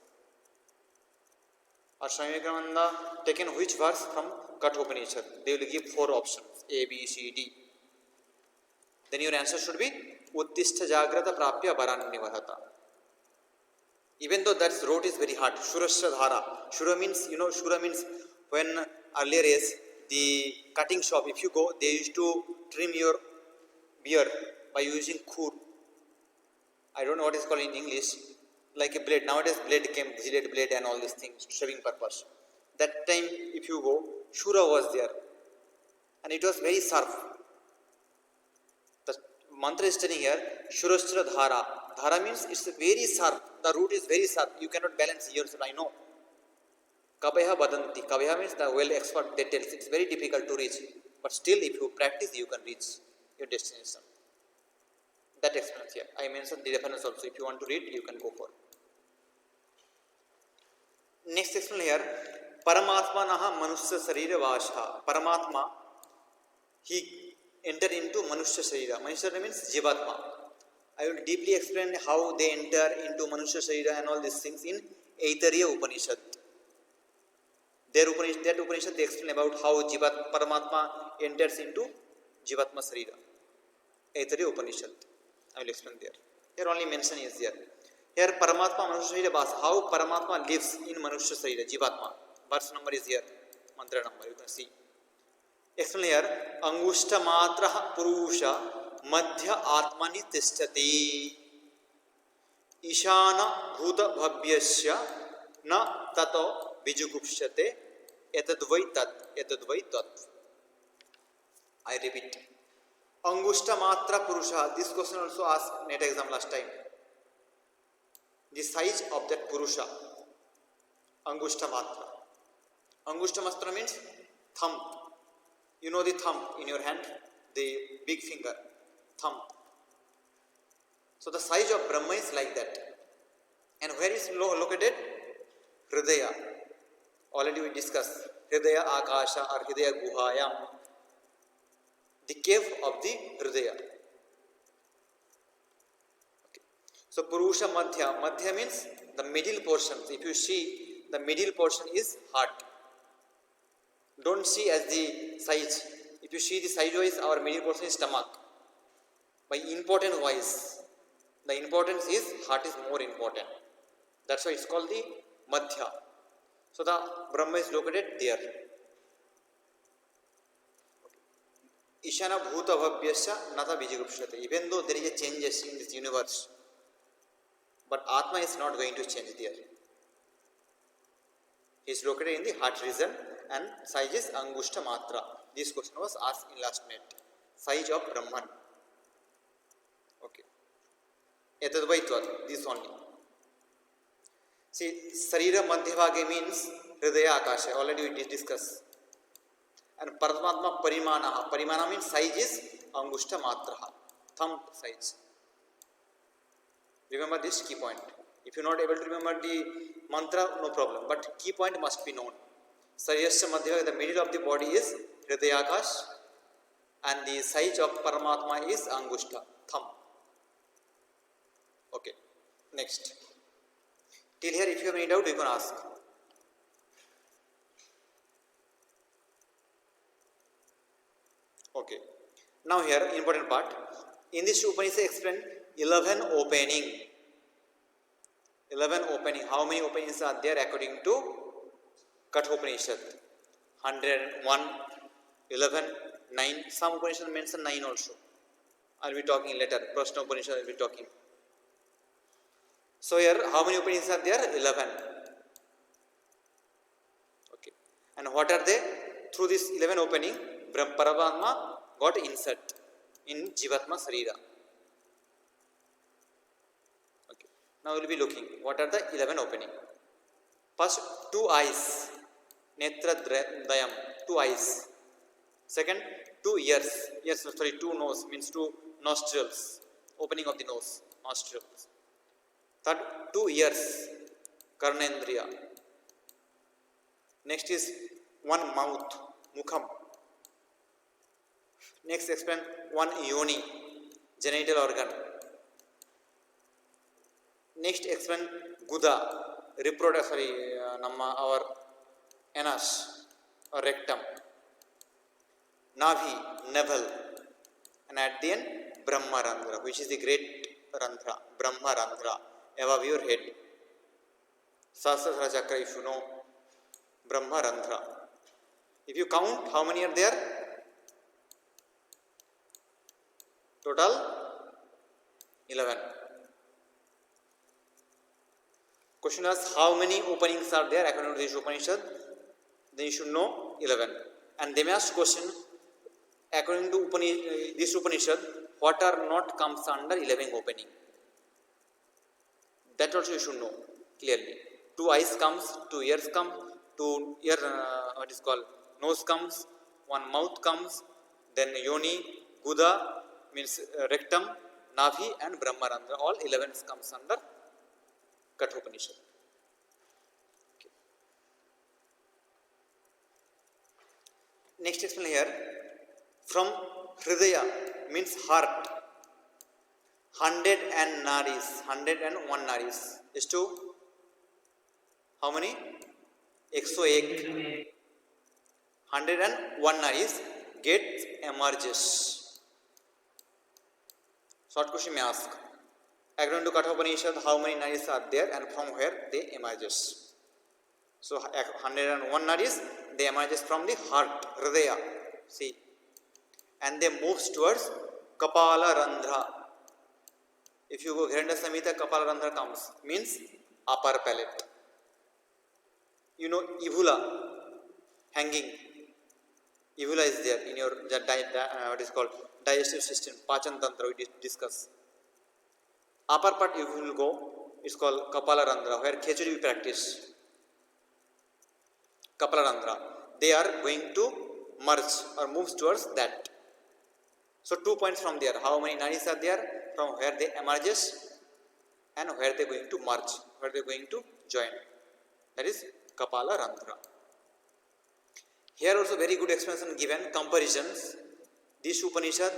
Or Swami Vivekananda taken which verse from Kathopanishad? They will give 4 options: A, B, C, D. Then your answer should be Uttishta Jagrata Prapya Varannivahata. Even though that road is very hard, Shurasya Dhara. Shura means, Shura means when earlier is the cutting shop, if you go, they used to trim your beard by using khur. I don't know what is called in English, like a blade. Nowadays blade came, gillette blade and all these things, shaving purpose. That time if you go, Shura was there and it was very sharp. The mantra is telling here, Shurastra Dhara. Dhara means it's very sharp. The root is very sharp. You cannot balance yourself, I know. Kabeha Badanti. Kabeha means the well expert, they tell it's very difficult to reach. But still if you practice, you can reach your destination. That explains here. I mentioned the reference also. If you want to read, you can go for. Next explanation here. Paramatma naha manusya sarira vasha. Paramatma, he entered into manusya sarira. Manusya sarira means jivatma. I will deeply explain how they enter into manusya sarira and all these things in Aitariya Upanishad. That Upanishad they explain about how Paramatma enters into Jivatma Sarira. Aitariya Upanishad. I will explain there. Here only mention is there. Here Paramatma Manusya Sarira Bas. How Paramatma lives in Manusya Sarira, Jivatma. Verse number is here. Mantra number, you can see. Explain here. Angushta Matra Purusha Madhya Atmani Tishtati Ishana Bhuta Bhabyasya Na Tato Bijugupshate Etadvai Tat. I repeat. Angushta Matra Purusha. This question also asked NET exam last time. The size of that Purusha. Angushta Matra. Angushta Matra means thumb. You know the thumb in your hand, the big finger, thumb. So the size of Brahma is like that. And where is located? Hridaya. Already we discussed. Hridaya Akasha or Hridaya Guhayam. The cave of the Hridaya. Okay. So Purusha Madhya. Madhya means the middle portion. If you see, the middle portion is heart. Don't see as the size. If you see the size wise, our middle portion is stomach. By important wise, the importance is heart is more important. That's why it's called the Madhya. So the Brahma is located there. Ishana Bhuta Bhabyasya Nata Bijigupshate. Even though there is a changes in this universe, but Atma is not going to change there. He is located in the heart region and size is Angushta Matra. This question was asked in last net. Size of Brahman. Okay. Etadvaitvat. This only. See, Sarira Madhyavage means Hridaya Akasha. Already we discussed. And Paramatma Parimana. Parimana means size is Angushta Matra. Thumb size. Remember this key point. If you are not able to remember the mantra, no problem. But key point must be known. Saryasya Madhya, the middle of the body is Hridayakash and the size of Paramatma is Angushta, thumb. Okay, next. Till here if you have any doubt you can ask. Okay, now here important part. In this Upanishad explained 11 opening. 11 opening. How many openings are there according to Kathopanishad? 101, 11, 9. Some Upanishad mention 9 also. I will be talking later. Prashna Upanishad I will be talking. So here, how many Upanishads are there? 11. Okay. And what are they? Through this 11 opening, Paramatma got insert in Jivatma Sarira. Okay. Now we will be looking what are the 11 opening. First, 2 eyes, Netra Dayam, 2 eyes. Second, 2 ears, 2 nose means 2 nostrils, opening of the nose, nostrils. Third, 2 ears, Karnendriya. Next is 1 mouth, Mukham. Next explain 1 yoni, genital organ. Next explain Guda, reproductive, our anus or rectum. Navi, navel, and at the end Brahma Randhra, which is the great Randhra, Brahma Randhra, above your head. Sahasrara Chakra, if you know, Brahma Randhra. If you count, how many are there? Total 11. Question is how many openings are there according to this Upanishad? Then you should know 11. And they may ask question according to this Upanishad, what are not comes under 11 opening? That also you should know clearly. 2 eyes comes, 2 ears come, 2 ear nose comes, 1 mouth comes, then yoni, guda means rectum, navi and brahmarandra. All 11 comes under Kathopanishad. Okay. Next explain here. From Hridaya means heart. 100 and naris, 101 naris is to how many? 101. 101 naris gets emerges. Short question may ask. According to Kathopanishad, how many naris are there and from where they emerges? So 101 naris, they emerges from the heart, Hridaya. See. And they moves towards Kapala Randhra. If you go Hiranya Samhita, Kapala Randhra comes, means upper palate. You know, uvula, hanging. Uvula is there in your what is called digestive system, Pachan Tantra, we discuss. Upper part you will go, it's called Kapala Randhra, where Khechari we practice. Kapala Randhra. They are going to merge or move towards that. So 2 points from there. How many naris are there? From where they emerges and where they are going to merge, where they are going to join. That is Kapala Randhra. Here also very good explanation given, comparisons. This Upanishad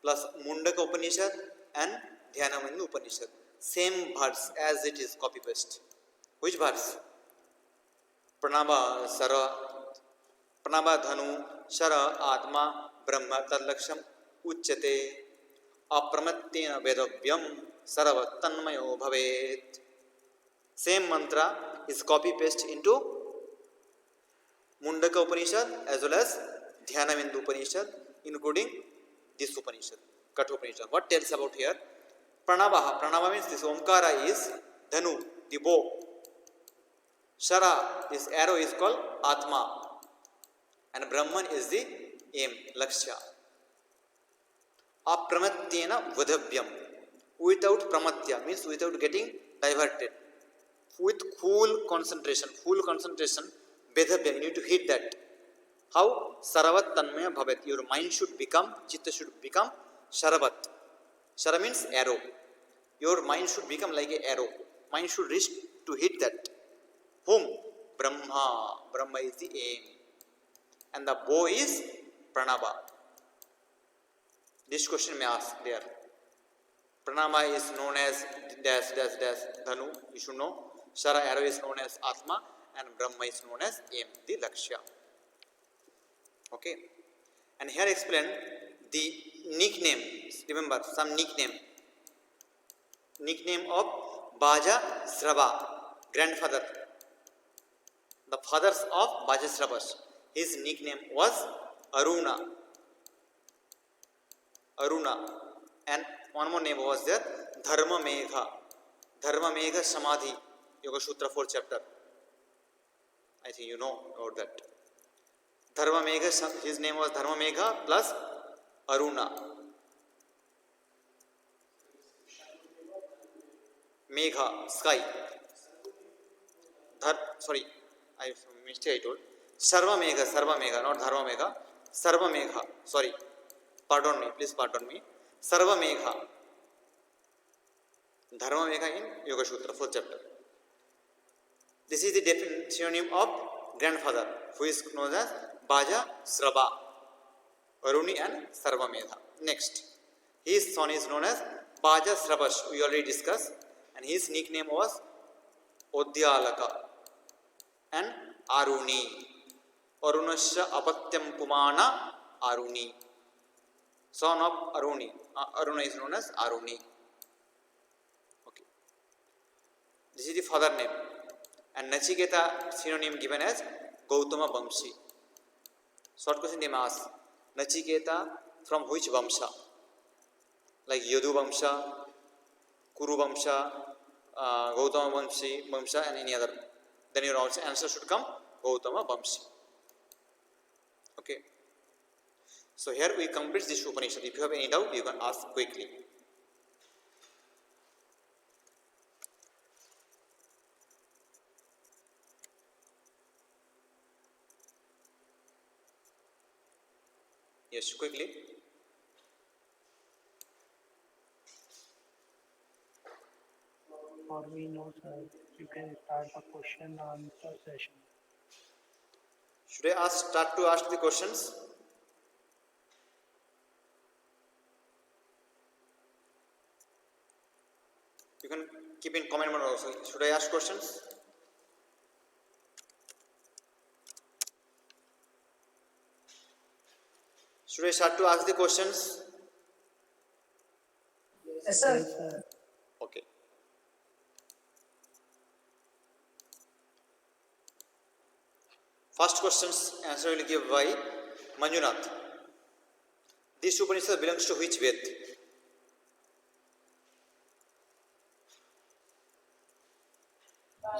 plus Mundaka Upanishad and Dhyanabandhu Upanishad. Same verse as it is, copy paste. Which verse? Pranava Dhanu Shara Atma Brahma Tadlaksham Uchyate Apramatena Vedavyam Sarava Tanmayo Bhavet. Same mantra is copy paste into Mundaka Upanishad as well as Dhyanabandhu Upanishad, including this Upanishad, Kathopanishad. What tells about here? Pranava. Pranava means this Omkara is Dhanu, the bow. Shara, this arrow is called Atma. And Brahman is the aim, Lakshya. Apramatyena Vadhavyam. Without pramatya means without getting diverted. With full concentration, Vedhabhyam, you need to hit that. How? Saravat Tanmaya Bhavet. Your mind should become, Chitta should become Sharavat. Shara means arrow. Your mind should become like an arrow. Mind should reach to hit that. Whom? Brahma. Brahma is the aim. And the bow is Pranava. This question may ask there. Pranava is known as dash Dhanu, you should know. Shara arrow is known as Atma and Brahma is known as aim, the Lakshya. Okay. And here explain the nickname. Remember some nickname. Nickname of Baja Srava, grandfather. The fathers of Baja Sravas. His nickname was Aruna. And one more name was there, Dharma Megha Samadhi, Yoga Sutra 4th chapter. I think you know about that. Dharmamegha, his name was Dharmamegha plus Aruna. Megha, sky. Sorry, I mistake I told. Sarva Megha, not Dharma Megha. Sarva Megha, sorry. Pardon me, please pardon me. Sarva Megha. Dharma Megha in Yoga Sutra, 4th chapter. This is the synonym of grandfather, who is known as Bhaja Sraba, Aruni and Sarva Megha. Next, his son is known as Bhaja Srabash, we already discussed, and his nickname was Odyalaka and Aruni. Arunasya Apatyam Pumana Aruni. Son of Aruni. Aruna is known as Aruni. Okay. This is the father name. And Nachiketa synonym given as Gautama Vamshi. Short question they may ask. Nachiketa from which Vamsha? Like Yadu Vamsha, Kuru Vamsha, Gautama Vamsha and any other. Then your answer should come Gautama Vamshi. Okay. So here we complete this Upanishad. If you have any doubt, you can ask quickly. Yes, quickly. Or we know, sir, you can start the question and answer session. Should I start to ask the questions? You can keep in comment mode also. Should I ask questions? Should I start to ask the questions? Yes, sir. Yes, sir. Okay. First questions answer will give by Manjunath. This Upanishad belongs to which Ved?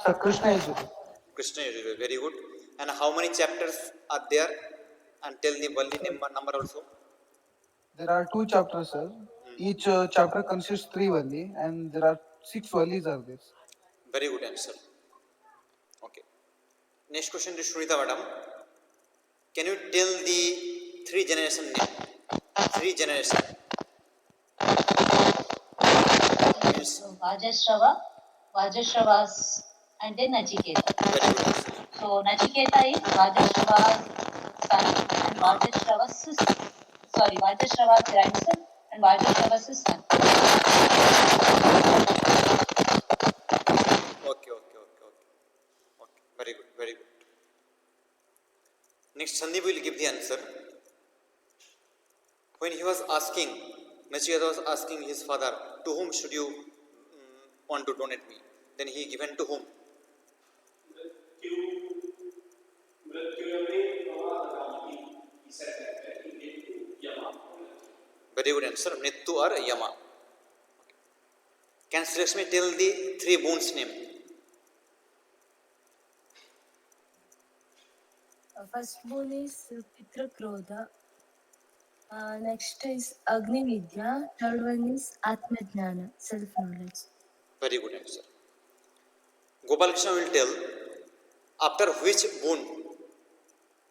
Sir, Krishna Yajurveda. Krishna Yajurveda. Very good. And how many chapters are there? And tell the Valli number also. There are 2 chapters, sir. Each chapter consists 3 valli, and there are 6 vallis are there. Very good answer. Okay. Next question to Shunita madam. Can you tell the 3 generation name? 3 generation. Means Vajashrava's, and then Nachiketa. very good answer. So Nachiketa is Vajashrava's son and Vajashrava's grandson and Vajashrava's son. Okay. Very good. Next, Sandeep will give the answer. When he was asking, Nachiketa was asking his father, to whom should you want to donate me? Then he given to whom? Very good answer. Nittu or Yama. Can Sri Lakshmi tell the 3 boons name? First one is Pitra Krodha. Next is Agni Vidya. Third one is Atma Jnana, self-knowledge. Very good answer. Gopal Krishna will tell after which boon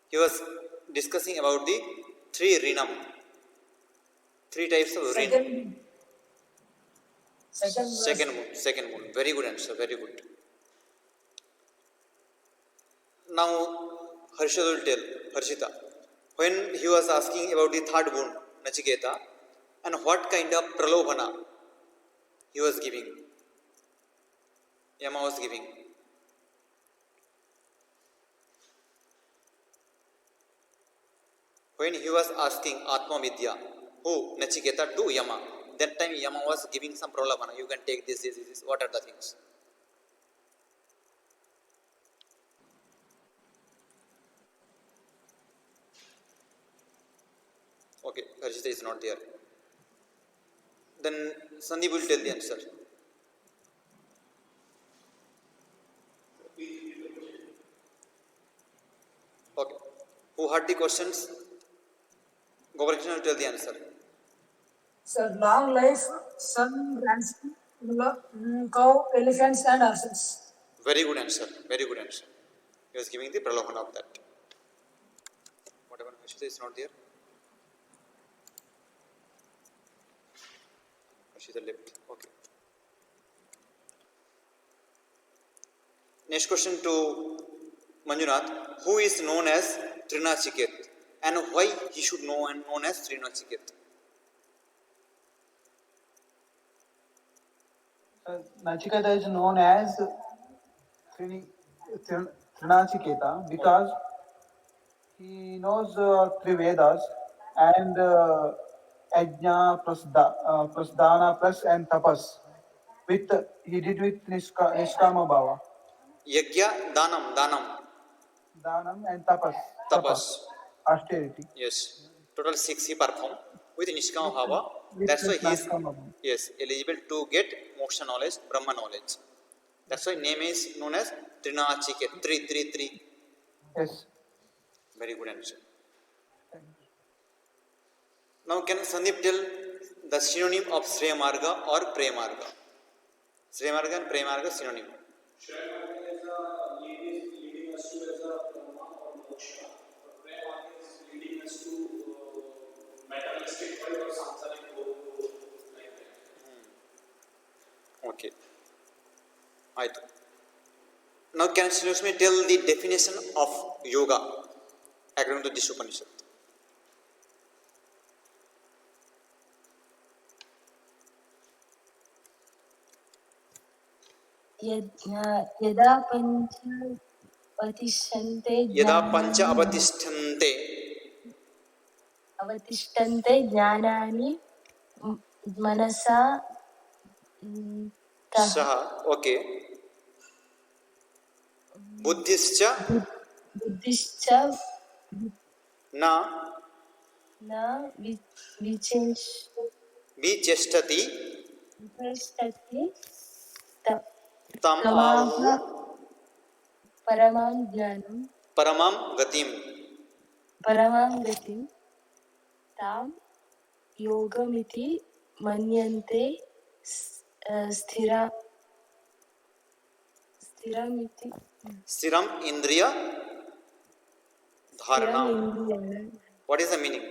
he was discussing about the 3 Rinam. 3 types of Rin. Second moon. Very good answer. Very good. Now Harshad will tell Harshita when he was asking about the 3rd boon Nachiketa and what kind of pralobhana he was giving. Yama was giving. When he was asking Atma Vidya, who Nachiketa to Yama, that time Yama was giving some pralabhana. You can take this. What are the things? Okay, Harshita is not there. Then Sandeep will tell the answer. Okay. Who heard the questions? Gopalakrishnan will tell the answer. Sir, long life, sun, grandson, cow, elephants, and horses. Very good answer. Very good answer. He was giving the pralohana of that. Whatever Ashita is not there. Ashita left. Okay. Next question to Manjunath. Who is known as Trinachiket and why he should know and known as Trinachiket? Nachiketa is known as Trinachiketa because he knows three Vedas and Ajna, Prasdana plus and Tapas. He did with Niskama Bhava. Yagya Danam. Danam and Tapas. Tapas. Austerity. Yes. Total 6 he performed with Nishkama Bhava. With That's why he is Niskama Bhava. eligible to get moksha knowledge, Brahma knowledge. That's why name is known as Trinachiket. 3. Yes. Very good answer. Now can Sandeep tell the synonym of Shreya Marga or Preya Marga? Shreya Marga and Preya Marga synonym. Okay. ಆಯ್ತು. Now can Sri tell the definition of yoga according to this Upanishad? यदा पंच अवतिष्ठन्ते यदा पंच अवतिष्ठन्ते ज्ञानानि मनसा सह okay बुद्धिश्च बुद्धिश्च न न विचेष्टति विचेष्टति तम आहुः परमां ज्ञानं परमां गतिं तां योगमिति मन्यन्ते स्थिरम इंद्रिय धारणा. What is the meaning?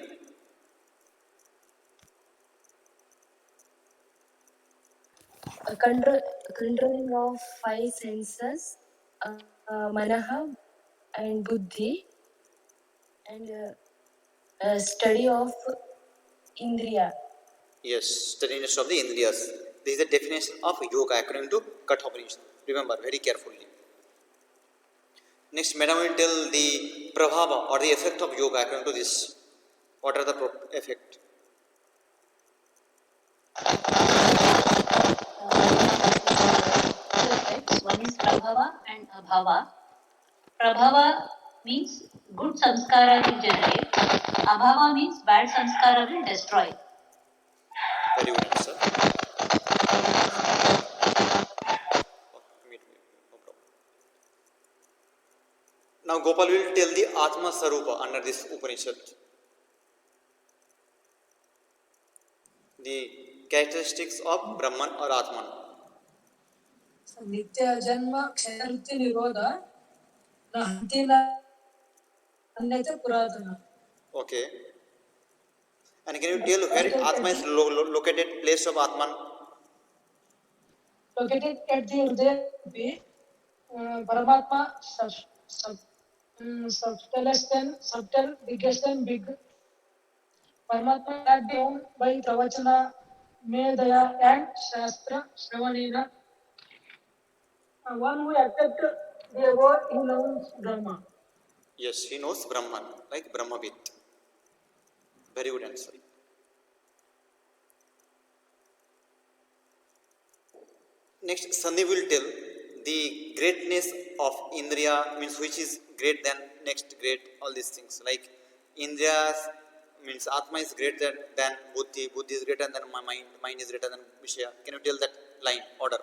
Controlling of five senses, manaha and buddhi, and study of indriya. Yes, steadiness of the indriyas. This is the definition of yoga according to Kathopanishad. Remember very carefully. Next, madam will tell the prabhava or the effect of yoga according to this. What are the effect? Two effects. One is prabhava and abhava. Prabhava means good samskara will generate. Abhava means bad samskara will destroy. Very good answer. No problem. Now Gopal will tell the Atma Sarupa under this Upanishad. The characteristics of Brahman or Atman. नित्य जन्म क्षयवृत्ति निरोध न हन्ति न अन्यथा पुरातन. Okay. And can you tell where Atma is located, place of Atman? Located at the Hridaya, Paramatma subtle, biggest and big. Paramatma had been known by Pravachana, Medaya and Shastra Shravanina. One who accepted the above, he knows Brahma. Yes, he knows Brahman, like Brahmavit. Very good answer. Next, Sandeep will tell the greatness of Indriya, means which is great than next great, all these things. Like Indriyas means Atma is greater than Buddhi, Buddhi is greater than my mind, mind is greater than Vishaya. Can you tell that line, order?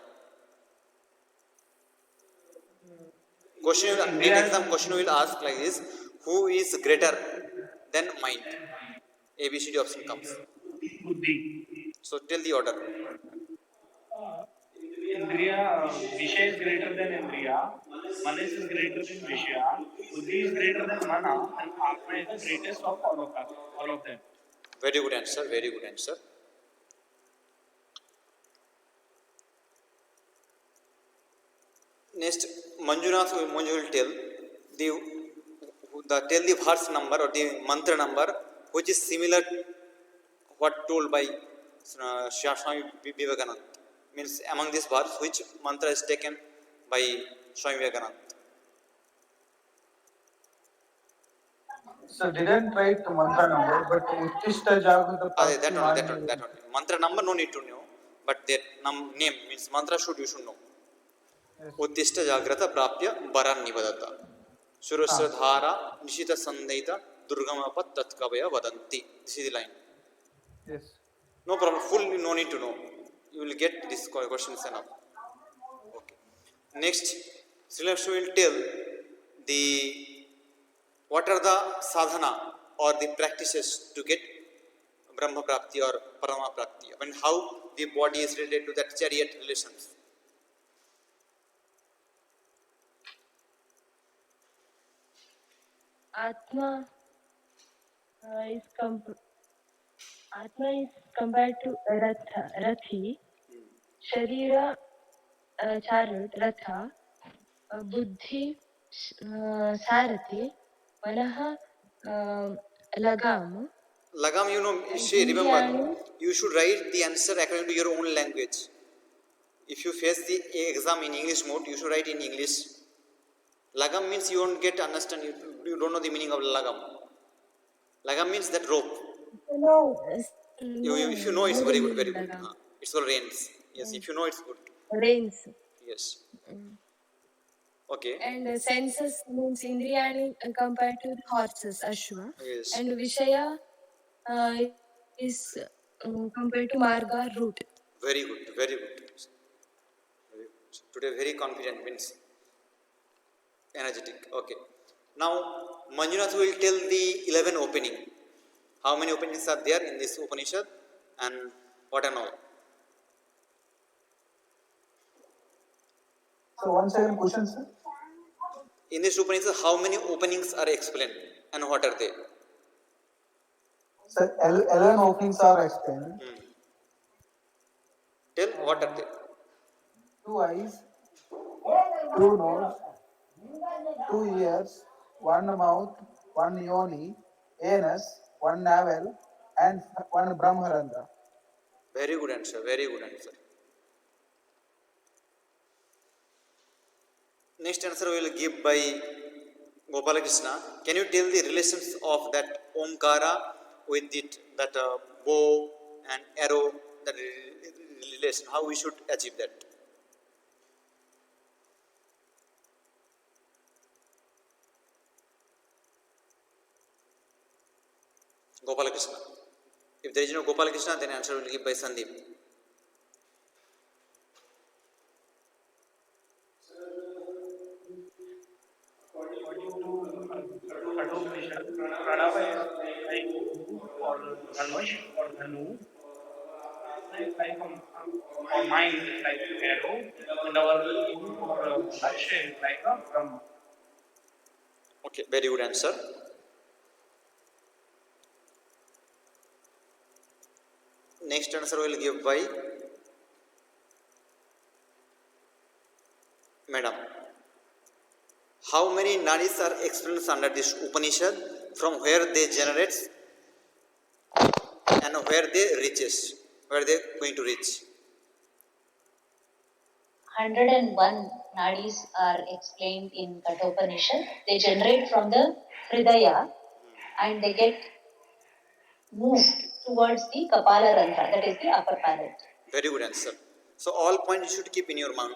Question will, in exam question will ask like this: who is greater than mind? ABCD option comes. Buddhi. So tell the order. Indriya, Vishay is greater than Indriya. Manas is greater than Vishya. Buddhi is greater than Mana, and Atma is the greatest of all of them. Very good answer. Very good answer. Next, Manjunath will tell tell the verse number or the mantra number which is similar what told by Swami Vivekananda. Means among this verse, which mantra is taken by Swami Vivekananda? So didn't write the mantra number, but Uttishta Jagrata That only. Mantra number no need to know, but that name means mantra you should know. Uttishta Jagrata Prapya Baran Nivadata. Surasra Dhara Nishita Sandaita Durgamapat Tatkavaya Vadanti. This is the line. Yes. No problem. Full no need to know. You will get this questions enough. Okay. Next, Sri Lakshmi will tell what are the sadhana or the practices to get Brahma Prapti or Parama Prapti. I mean, how the body is related to that chariot relations. Atma is compared to Rathi, Sharira, chariot, Ratha, Buddhi, Sarathi, Manaha, Lagam. Lagam, remember, you should write the answer according to your own language. If you face the exam in English mode, you should write in English. Lagam means you don't understand, you don't know the meaning of lagam. Lagam means that rope. No, If you know, it's very good, very good. It's called reins. Yes, if you know, it's good. Reins. Yes. Okay. And senses means Indriyani compared to the horses, Ashwa. Yes. And Vishaya is compared to Marga, route. Very good, very good. Today, very confident means energetic. Okay. Now, Manjunath will tell the 11 opening. How many openings are there in this Upanishad and what and all? So one second question, sir. In this Upanishad, how many openings are explained and what are they? Sir, 11 openings are explained. Tell what are they? 2 eyes, 2 nose, 2 ears, 1 mouth, 1 yoni, anus, 1 navel, and 1 brahmarandra. Very good answer, very good answer. Next answer we will give by Gopala Krishna. Can you tell the relations of that Omkara with that bow and arrow, that relation, how we should achieve that? Gopala Krishna. If there is no Gopala Krishna, then answer will be given by Sandeep. Pranava is like or Dhanush or Dhanu. Like our mind is like arrow, and our Lakshya is like a Brahma. Okay, very good answer. Next answer will give by Madam. How many nadis are explained under this Upanishad, from where they generate and where they reaches, where they going to reach? 101 nadis are explained in Kathopanishad. They generate from the Hridaya and they get moved towards the Kapala Randhra, that is the upper palate. Very good answer. So all points you should keep in your mind.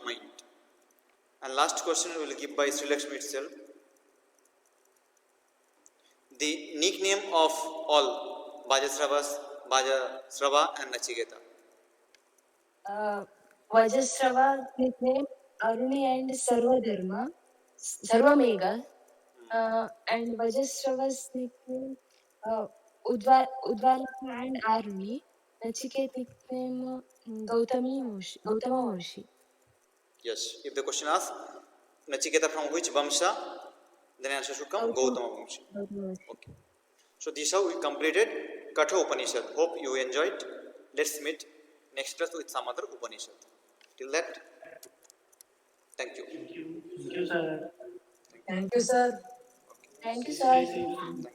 And last question we will give by Sri Lakshmi itself. The nickname of all Vajasrava and Nachiketa. Vajasrava nickname Aruni and Sarvamega. And Vajasrava's nickname Udvaraka and Aruni. Nachiket nickname Gautama Morshi. Yes. If the question asks Nachiketa from which Vamsha, then answer should come Gautama Vamsha. Okay. So this is how we completed Katha Upanishad. Hope you enjoyed. Let's meet next class with some other Upanishad. Till that, thank you. Thank you, sir. Thank you, sir. Thank you, Stay sir. safe.